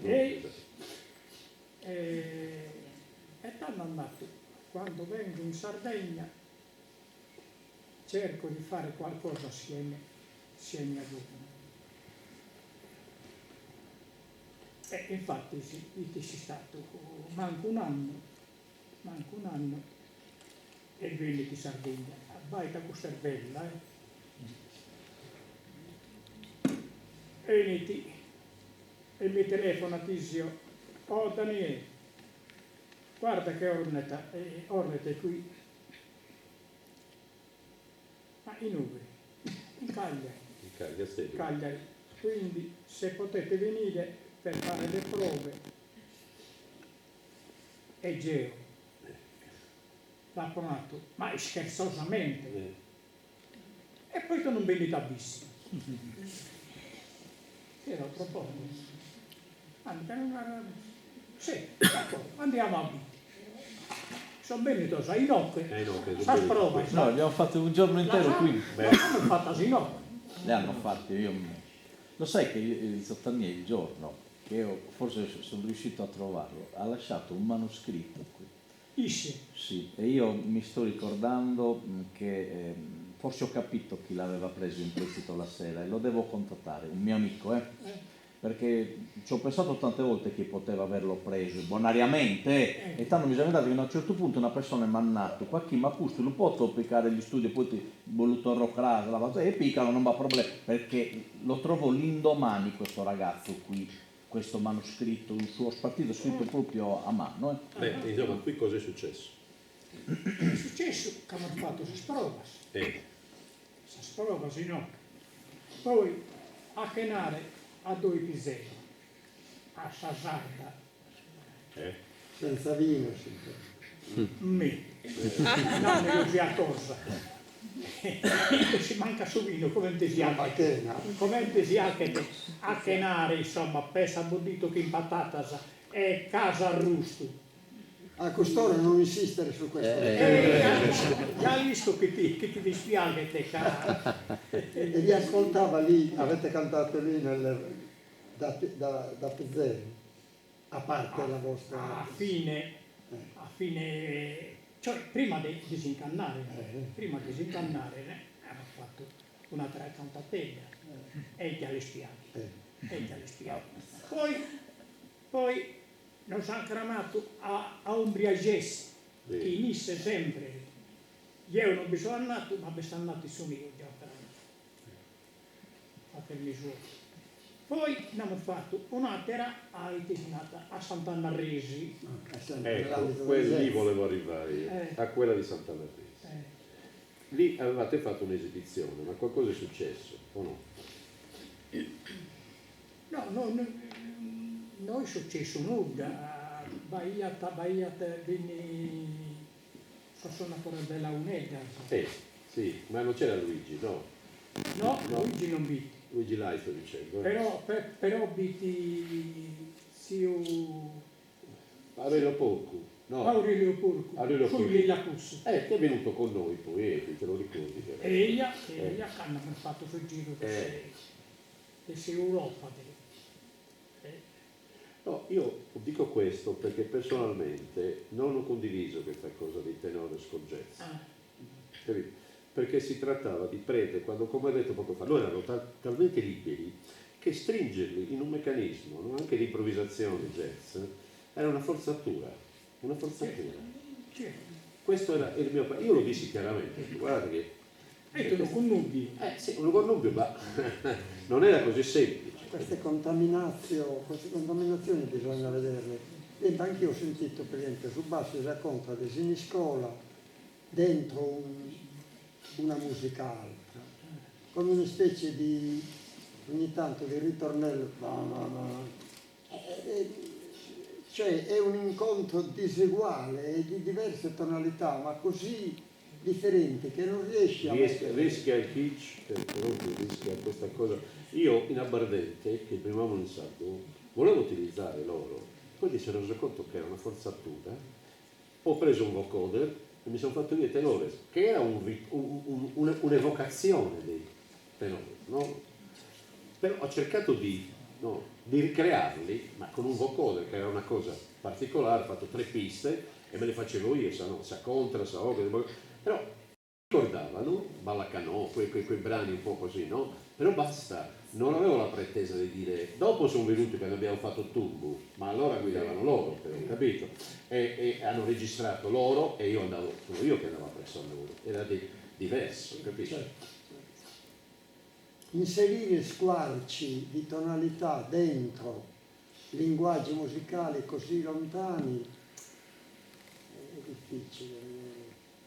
E tanto andato, quando vengo in Sardegna cerco di fare qualcosa assieme a lui. E infatti è stato manco un anno e vieni di Sardegna, a Baita Costerbella. E mi telefona Tisio, oh Daniele, guarda che Ornete è qui, ma in Uveri, in Cagliari. Quindi se potete venire per fare le prove, è Geo, l'ha provato, ma scherzosamente. E poi tu non venite a Bissi. Era troppo. Sì, d'accordo, andiamo a Bissi. Sono venuto a Inocche, a prova. No, abbiamo fatto un giorno intero qui. L'hanno fatta a Inocche. Le hanno fatte, Lo sai che il Sottanier il giorno che io forse sono riuscito a trovarlo, ha lasciato un manoscritto qui. Isce. Sì, e io mi sto ricordando che forse ho capito chi l'aveva preso in prestito la sera e lo devo contattare, un mio amico, perché ci ho pensato tante volte che poteva averlo preso bonariamente e tanto mi sono dato che a un certo punto una persona mi ha mandato qua chi mi ha posto non posso piccare gli studi poi ti voluto arrocrare e piccalo non va problema perché lo trovo l'indomani questo ragazzo qui, questo manoscritto, un suo spartito scritto proprio a mano. Beh, insomma, qui cosa è successo? è successo che abbiamo fatto queste prove. Queste prove, sì, no. Poi a Chenare a due piselli, a Sasarda, Senza vino, sempre. me, non ne ho già cosa. Si manca su vino, come Ma che no? come entusiasta a Chenare, insomma, pesa bollito che in patata è casa arrusto. A costoro non insistere su questo. Già hai visto che ti dispiace te, cara. E vi ascoltava lì, avete cantato lì da Pezzeri, a parte la vostra... A fine, cioè prima di disincannare, hanno fatto una tre cantatella e ti alle spiagge. Poi non si hanno cramato a Umbriagese, che inizia sempre. Io non mi sono andato, ma mi sono andato sono io già per fate il misuro. Poi abbiamo fatto un'altra a Sant'Anna Resi. Ecco, lì volevo arrivare io, a quella di Sant'Anna Resi. Lì avevate fatto un'esibizione, ma qualcosa è successo, o no? No, non è successo nulla. Baiata, sono ancora bella un'ega. Sì, ma non c'era Luigi, no? No, Luigi non vidi. Luigi Lai sto dicendo. Però vidi zio Aurelio Porcu, no? Aurelio Porcu, Fulli la Cusso. Che è venuto con noi poi, te lo ricordi? E ella che hanno fatto sul giro di Europa. No, io dico questo perché personalmente non ho condiviso questa cosa dei tenore scorgezzi. Capito? Perché si trattava di prendere, quando, come ho detto poco fa, loro erano talmente liberi che stringerli in un meccanismo, no? Anche di improvvisazione jazz, era una forzatura. Questo era il mio... Io lo dissi chiaramente, guardate che... E tu lo connubi? Sì, lo connubio, ma non era così semplice. Queste contaminazioni bisogna vederle. Anche io ho sentito, per esempio, su basso si racconta di Siniscola dentro una musica altra, come una specie di, ogni tanto, di ritornello. Cioè è un incontro diseguale e di diverse tonalità, ma così differenti che non riesci a mettere. Rischia il kitsch, rischia questa cosa. Io in Abbardente, che il primo anno in sardo, volevo utilizzare loro, poi mi sono reso conto che era una forzatura, ho preso un vocoder e mi sono fatto via tenore, che era un'evocazione dei tenori, no? Però ho cercato di ricrearli, ma con un vocoder, che era una cosa particolare, ho fatto 3 piste e me le facevo io, sa contra, sa opera, però ricordavano Ballacanò, quei brani un po' così, no? Però basta, non avevo la pretesa di dire, dopo sono venuti che ne abbiamo fatto il turbo, ma allora guidavano loro, capito? E hanno registrato loro e sono io che andavo presso a loro, era diverso, capito? Inserire squarci di tonalità dentro linguaggi musicali così lontani è difficile.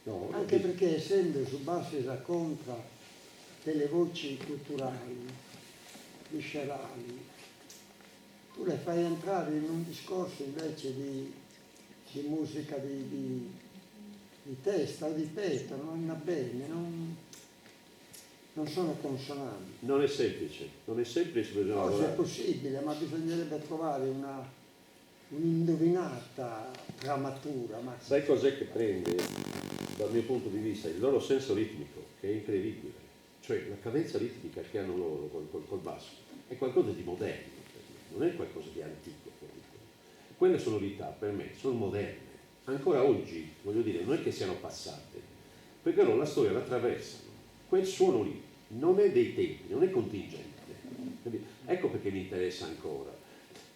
No, Anche perché essendo su base racconta delle voci culturali, viscerali, tu le fai entrare in un discorso invece di musica di testa o di petto, non va bene, non sono consonanti. non è semplice, bisogna Forse è lavorare. possibile, ma bisognerebbe trovare un'indovinata grammatura. Ma... Sai cos'è che prende, dal mio punto di vista, il loro senso ritmico, che è incredibile. Cioè la cadenza ritmica che hanno loro col basso è qualcosa di moderno, non è qualcosa di antico. Quelle sonorità per me sono moderne, ancora oggi, voglio dire, non è che siano passate, perché loro la storia la attraversano. Quel suono lì non è dei tempi, non è contingente, ecco perché mi interessa ancora.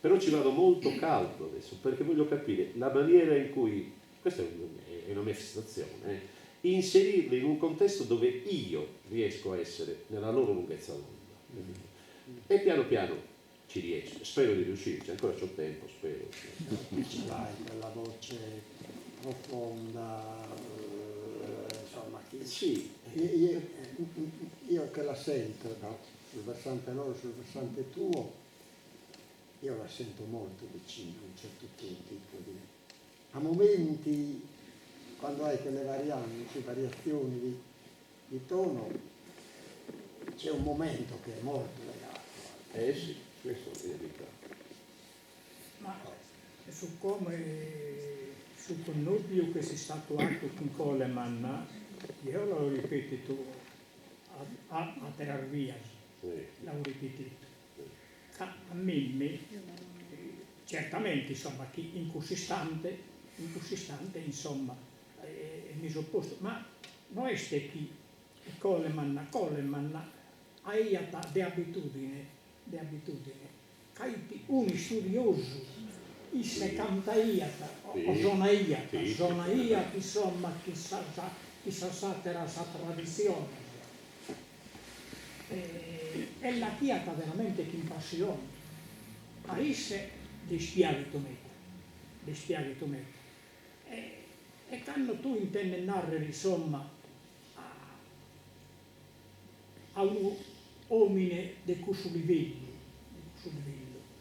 Però ci vado molto caldo adesso, perché voglio capire la maniera in cui, questa è una mia fissazione, inserirli in un contesto dove io riesco a essere nella loro lunghezza d'onda. E piano piano ci riesco, spero di riuscirci, ancora c'ho tempo, spero. Dai, quella voce profonda, insomma, Sì, io che la sento, no? Sul versante loro, sul versante tuo, io la sento molto vicino a un certo tipo di... A momenti, quando hai quelle variazioni di tono, c'è un momento che è molto legato. sì, questo è la verità. Ma su quel nucleo che si sta attuando con Coleman, io l'ho ripetuto a Terarvia, l'ho ripetuto. A me, certamente, insomma, che inconsistente, insomma, mi sono posto, ma non è che Coleman ha di abitudine, che un studioso, se canta iata, o zona iata, insomma, che sa satera sa tradizione. E la chiata veramente che impassione. A esse dispiace tu me. E quando tu intendi narrare, insomma, a un uomo di questo livello,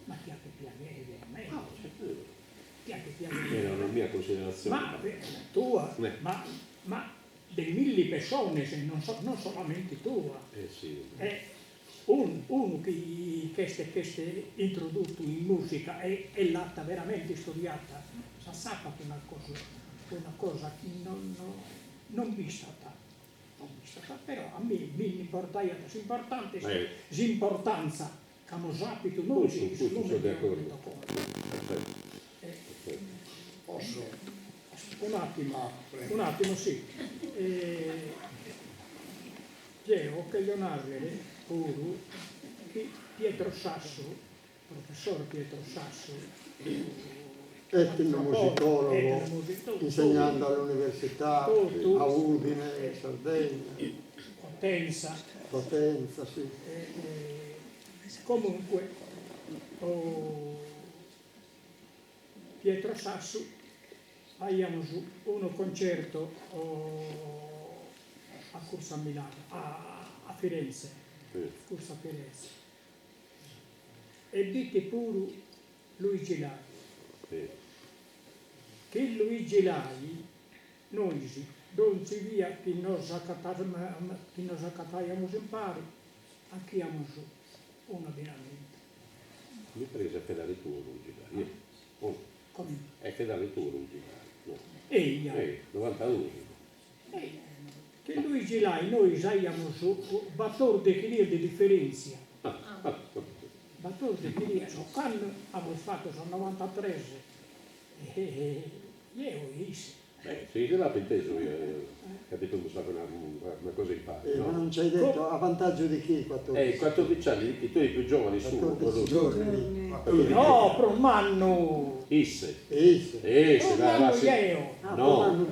ma chi ha che piacere veramente? Chi ha che piacere? Era una mia considerazione. Ma tua, ma delle 1000 persone, non solamente tua. Sì. È uno che è introdotto in musica e l'ha veramente studiata, sa che una cosa che non vista, però a me mi importa l'importanza che abbiamo sapito noi, sono d'accordo. Posso? Un attimo, sì. Devo che io narrare pure che Pietro Sasso, professor Pietro Sasso, etnomusicologo, insegnando all'università, a Udine, Sardegna, Potenza, sì. Comunque, Pietro Sasso, abbiamo un concerto a Corso a Milano, a Firenze, Corso a Firenze. E dite pure Luigi Lai. Che Luigi Lai, noi, non si via che noi accattiamo in pari, anche abbiamo un abbinamento. Mi prese a fedale tuo Luigi Lai. È fedale tuo Luigi Lai. 92. Che Luigi Lai, noi abbiamo su battore di chilia di differenza. Battore di chilia, quando abbiamo fatto, sono 93, io ho visto. Sì, che l'ho inteso io, capito come sta una cosa in pari. Ma non ci hai detto a vantaggio di chi 14? 14 anni, tu eri più giovane su. 14 giorni. No, per un anno. Isse. Per un anno io. No.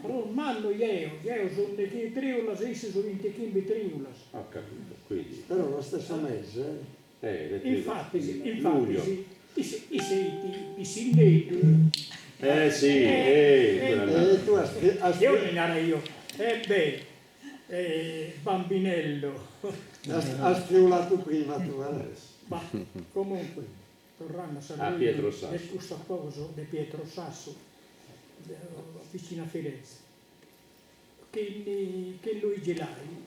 Per un anno io sono di chi triulas, esse sono 20 chi triulas. Ho capito, quindi. Però lo stesso mese. Infatti, i sindaci. Sì, tu io ne era io. Bambinello. Hai scriulato prima tu adesso. Ma comunque, tornando a sapere Pietro Sasso. di questo coso di Pietro Sasso, vicino a Firenze, che Luigi Lai,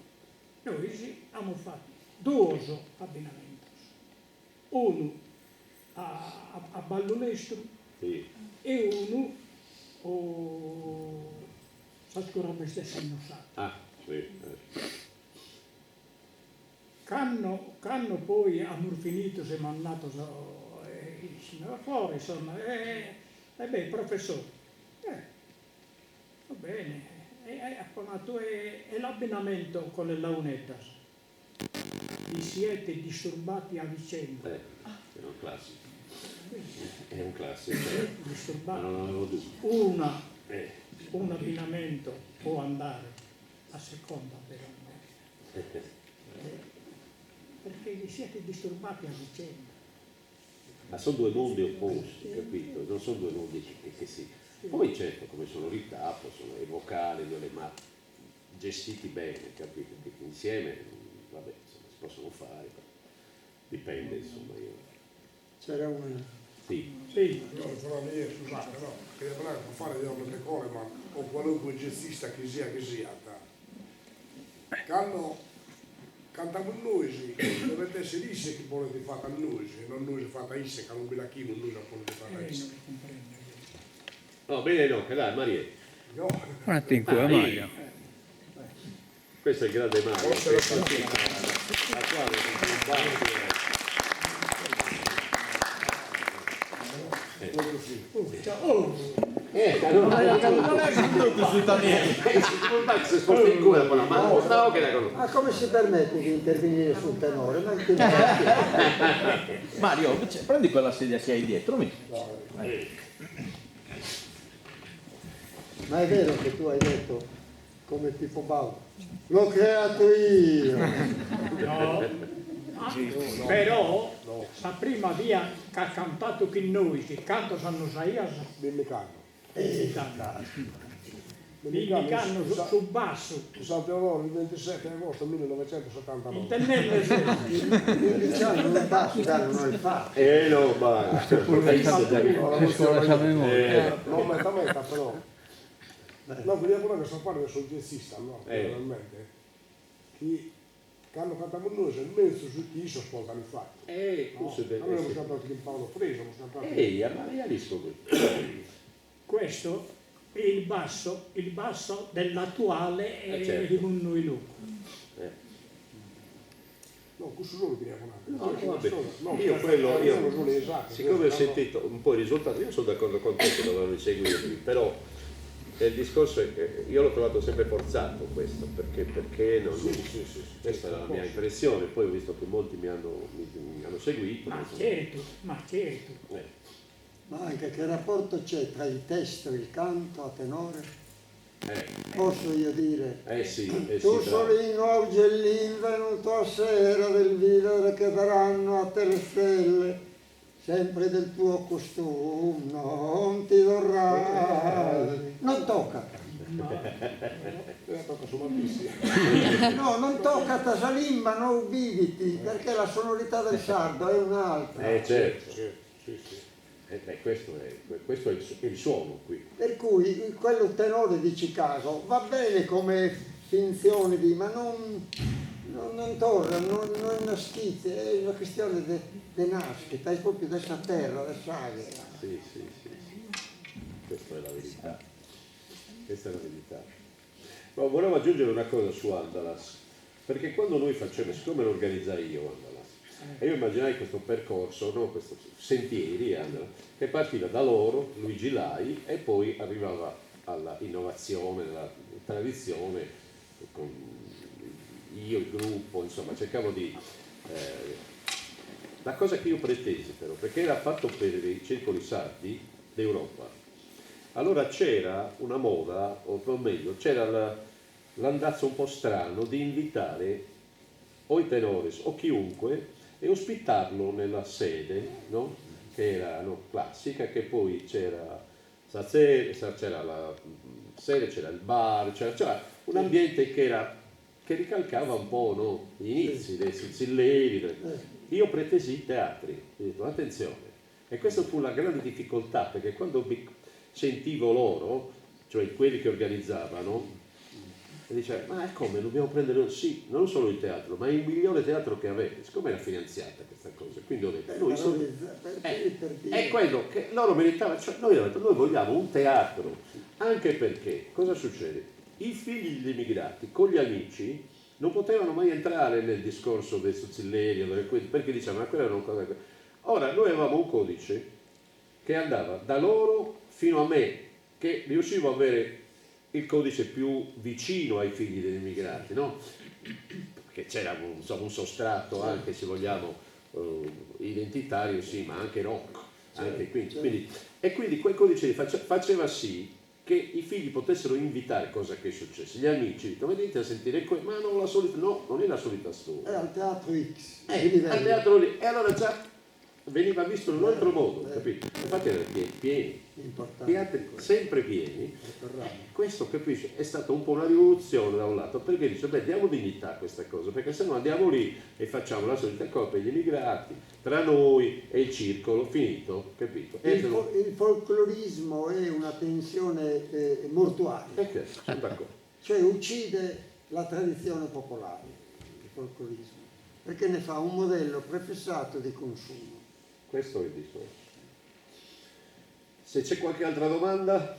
noi abbiamo fatto due abbinamenti. Uno a Ballonestro e uno a Scorrame stesso anno. Canno poi abbiamo finito, siamo andati fuori, insomma, professore, va bene, e l'abbinamento con le launettas, vi siete disturbati a vicenda. È un classico. È un classico. Disturbati. Non avevo dubbi. Un abbinamento può andare a seconda però. Perché vi siete disturbati a vicenda. Ma sono due mondi opposti, capito? Non sono due mondi che si Poi certo come sonorità possono i vocali, ma gestiti bene, capito? Che insieme, vabbè, insomma, si possono fare, dipende, insomma. C'era una... Sì. Sì. Scusate, no, che per fare delle cose, ma o qualunque jazzista che sia, quando cantiamo noi, dovete essere isse che volete fare a noi, non noi fate a isse, che non vi la chi, non noi la volete fare a isse. No, bene no, che dai, Maria. No, Un attimo, Mario. Questo è il grande Mario. Forse lo so. La quale si sposta in cura con la mano, no, che la conosco. Ma come si permette di intervenire sul tenore? Ma che... Mario, prendi quella sedia che hai dietro, mi. Ma è vero che tu hai detto, come Pippo Baudo, l'ho creato io. No. Però la prima via che ha cantato con noi, che canto Sanno Saias, Dimmi calmo. Canno su basso, San Teodoro il 27 agosto 1979. intendendo Diciamo, non basso, non il fa. No, basta. Non meta però. No, vogliamo pure questa parte sul jazzista, no? Realmente. Che hanno cantato noi, il mezzo su chi si ascoltano infatti. Abbiamo cantato in Paolo Freso, abbiamo cantato... ma realisco qui. questo è il basso dell'attuale Certo. di un noi Luca. No, questo non lo tiriamo un attimo. Vabbè. No, Io quello, non è esatto. siccome ho sentito un po' i risultati, io sono d'accordo con te che dovevano seguirli, però il discorso è che io l'ho trovato sempre forzato questo, perché non, questa è la mia impressione, poi ho visto che molti mi hanno seguito. Ma insomma. certo. Ma anche che rapporto c'è tra il testo e il canto a tenore? Posso io dire? bravo. Tu solino Augellin venuto a sera del vivere che daranno a te le stelle, sempre del tuo costume non ti vorrai. Non tocca. Tocca su Mattissi. No, non tocca Tasalimba, non ubiditi, perché la sonorità del sardo è un'altra. Certo. Sì. Questo è il suono qui. Per cui quello tenore di Chicago va bene come finzione ma non torna, non è una schizza, è una questione di nascita, è proprio dessa terra, dessa aria. Sì. Questa è la verità. Ma volevo aggiungere una cosa su Andalas, perché quando noi facciamo, siccome lo organizzai io Andalas, e io immaginai questo percorso, no? Questo sentieri che partiva da loro, Luigi Lai, e poi arrivava alla innovazione, alla tradizione, con io, il gruppo, insomma, cercavo di... la cosa che io pretesi però, perché era fatto per i circoli sardi d'Europa, allora c'era una moda, o meglio, c'era l'andazzo un po' strano di invitare o i tenori o chiunque e ospitarlo nella sede, no? Che era classica, che poi c'era la sede, c'era il bar, c'era un ambiente che ricalcava un po', no? Gli inizi dei Sicilieri. Io pretesi i teatri, ho detto attenzione, e questa fu la grande difficoltà, perché quando sentivo loro, cioè quelli che organizzavano, e diceva, ma come, dobbiamo prendere, sì, non solo il teatro, ma il migliore teatro che avete, siccome era finanziata questa cosa, quindi ho detto, è quello che loro meritavano, cioè noi abbiamo detto, noi vogliamo un teatro, anche perché, cosa succede? I figli degli immigrati con gli amici non potevano mai entrare nel discorso dei Suzzilleri, perché dicevano, ma quella era una cosa... Ora, noi avevamo un codice che andava da loro fino a me, che riuscivo a avere il codice più vicino ai figli degli immigrati, no? Perché c'era un sostrato anche, se vogliamo, identitario, sì, ma anche rock, anche quindi, e quindi quel codice faceva sì che i figli potessero invitare, cosa che è successo, gli amici, dicono, venite a sentire, ma non la solita, no, non è la solita storia. È al teatro X, al teatro lì, e allora già veniva visto in un altro modo, capito? Infatti erano pieni, Importante. teatri sempre pieni. Questo, capisci, è stata un po' una rivoluzione da un lato, perché dice, beh, diamo dignità a questa cosa, perché se no andiamo lì e facciamo la solita coppia degli immigrati, tra noi e il circolo, finito, capito? Il folclorismo è una tensione mortuaria, Sono d'accordo. cioè uccide la tradizione popolare, il folclorismo, perché ne fa un modello prefissato di consumo. Questo è il discorso. Se c'è qualche altra domanda?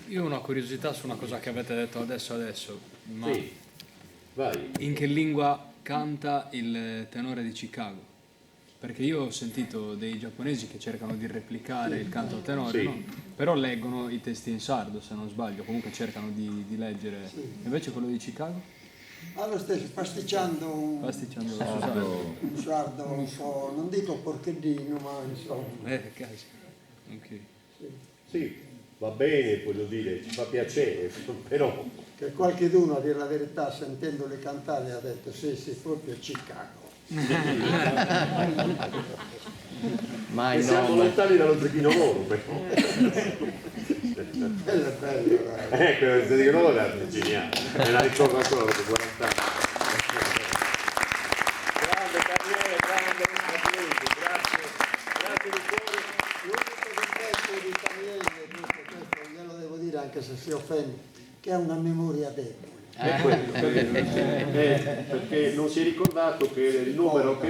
Io ho una curiosità su una cosa che avete detto adesso, ma Sì, vai. in che lingua canta il tenore di Chicago? Perché io ho sentito dei giapponesi che cercano di replicare il canto a tenore, Sì. no? Però leggono i testi in sardo, se non sbaglio, comunque cercano di leggere. Invece quello di Chicago? Allora stai pasticciando Pasticciando un sardo un po', non dico porcheddino, ma insomma. cazzo. Ok. Sì, va bene, voglio dire, ci fa piacere, però... Che qualcheduno, a dire la verità, sentendole cantare ha detto sì, proprio Chicago. Mai E siamo no. lontani dallo zecchino moro, però. Bello, bello, dai. Quello del zecchino moro era geniale, me la ricordo ancora dopo 40 anni. Grande Daniele, grande complimenti, grazie di cuore. L'unico difetto di Daniele, questo glielo devo dire anche se si offende, che ha una memoria debole. È quello, perché non si è ricordato che il numero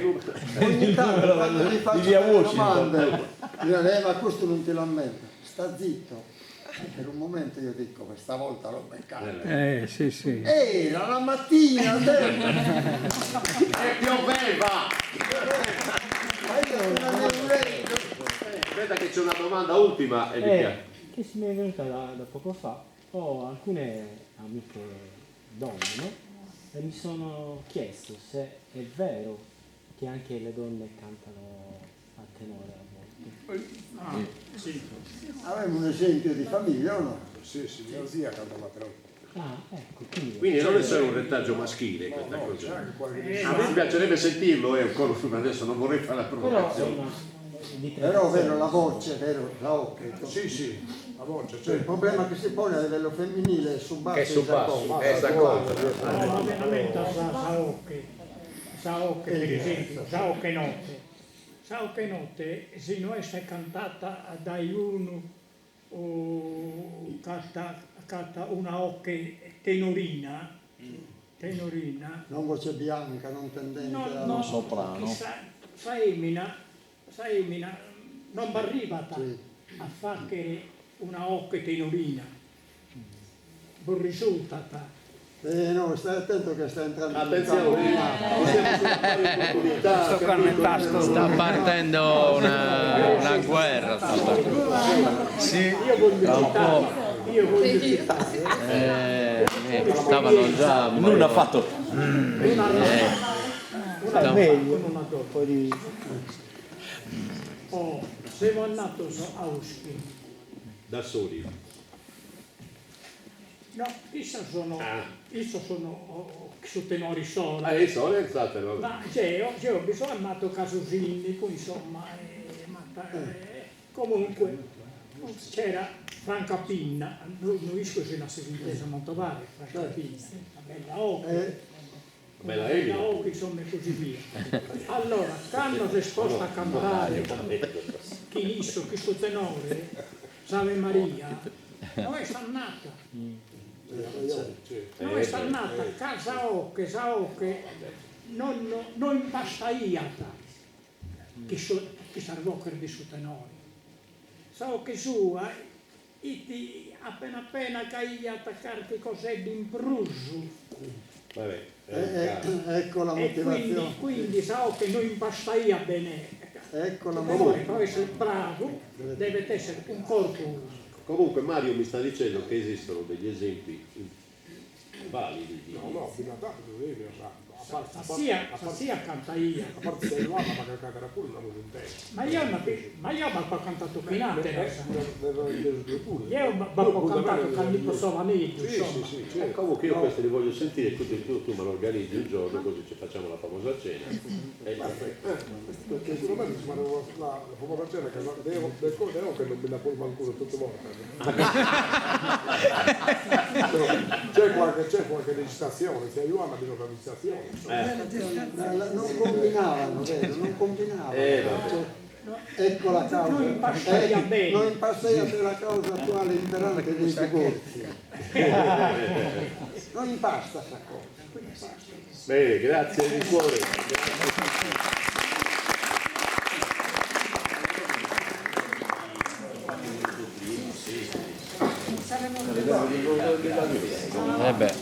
Ogni tanto quando gli faccio via delle Washington. domande, dice, ma questo non te lo ammetto, sta zitto. Per un momento io dico, questa volta l'ho beccato. Sì. Era la mattina, e pioveva! Aspetta che c'è una domanda ultima, Elia. Che mi è venuta da poco fa. Ho alcune amiche donne, no? E mi sono chiesto se è vero che anche le donne cantano a tenore a volte. Sì. Avevamo un esempio di famiglia o no? Sì, mia zia cantava a tenore. Ecco, quindi Quindi non è solo un retaggio maschile questa No, c'è cosa. anche qualche... A me piacerebbe sentirlo, ma adesso non vorrei fare la però provocazione. di Però tradizione. vero, la voce, vero, la occhio. Sì, a voce, Cioè, il c'è. problema che si pone a livello femminile è su basso È su basso, esatto. No, veramente Saocche per esempio, Saocche notte, se non è cantata dai uno canta una ocche tenorina, non voce bianca, non tendente a... no, soprano. Saemina, non mi arriva Sì. a fare una ocche tenorina, non risulta. No, stai attento che sta entrando Attenzione, siamo sulla pari opportunità. Sto con il tasto. Sta partendo una guerra. Io voglio citare, Stavano già. Non ha fatto. una donna. Siamo andati a Austin. Da soli. No, io sono su tenori solo. Sono alzate, no? Ma io bisogno amato casosini, poi insomma, comunque c'era Franca Pinna, noi se la sentite a Mantovare, Franca Pinna, una bella occhio, Bella bella Emina. occhio, insomma e così via. Allora, quando si sposta a cantare, chi nisso, chi sto tenore, Save Maria, non è stannata. Non è stannata, Saocche, non impastaiata, che servò per di suo tenore. Saocche sua, appena caia attaccarti cos'è d'impruso. Vabbè, ecco la E motivazione. quindi Saocche non impastaia bene. Ecco la Per essere bravo deve essere un corpo. comunque Mario mi sta dicendo che esistono degli esempi validi di... No, fino a tanto dovevi usare. sia canta io. A parte se Luana, ma che cantare pure una musica intera. Ma io ho cantato Pinante. Io Pure. ho cantato Candico Sovanetto. Sì, certo. Comunque io questi li voglio sentire, tu me lo organizzi un giorno così ci facciamo la famosa cena. Perché sicuramente si fanno la famosa cena che devo che non me la può manco tutto morto. C'è qualche registrazione, se Ioanna di una registrazione. Non combinavano, vero? Non combinavano. Ecco la causa. Non impastai la causa attuale imperante dei divorzi. Non impasta questa cosa. Bene, grazie di cuore. Beh.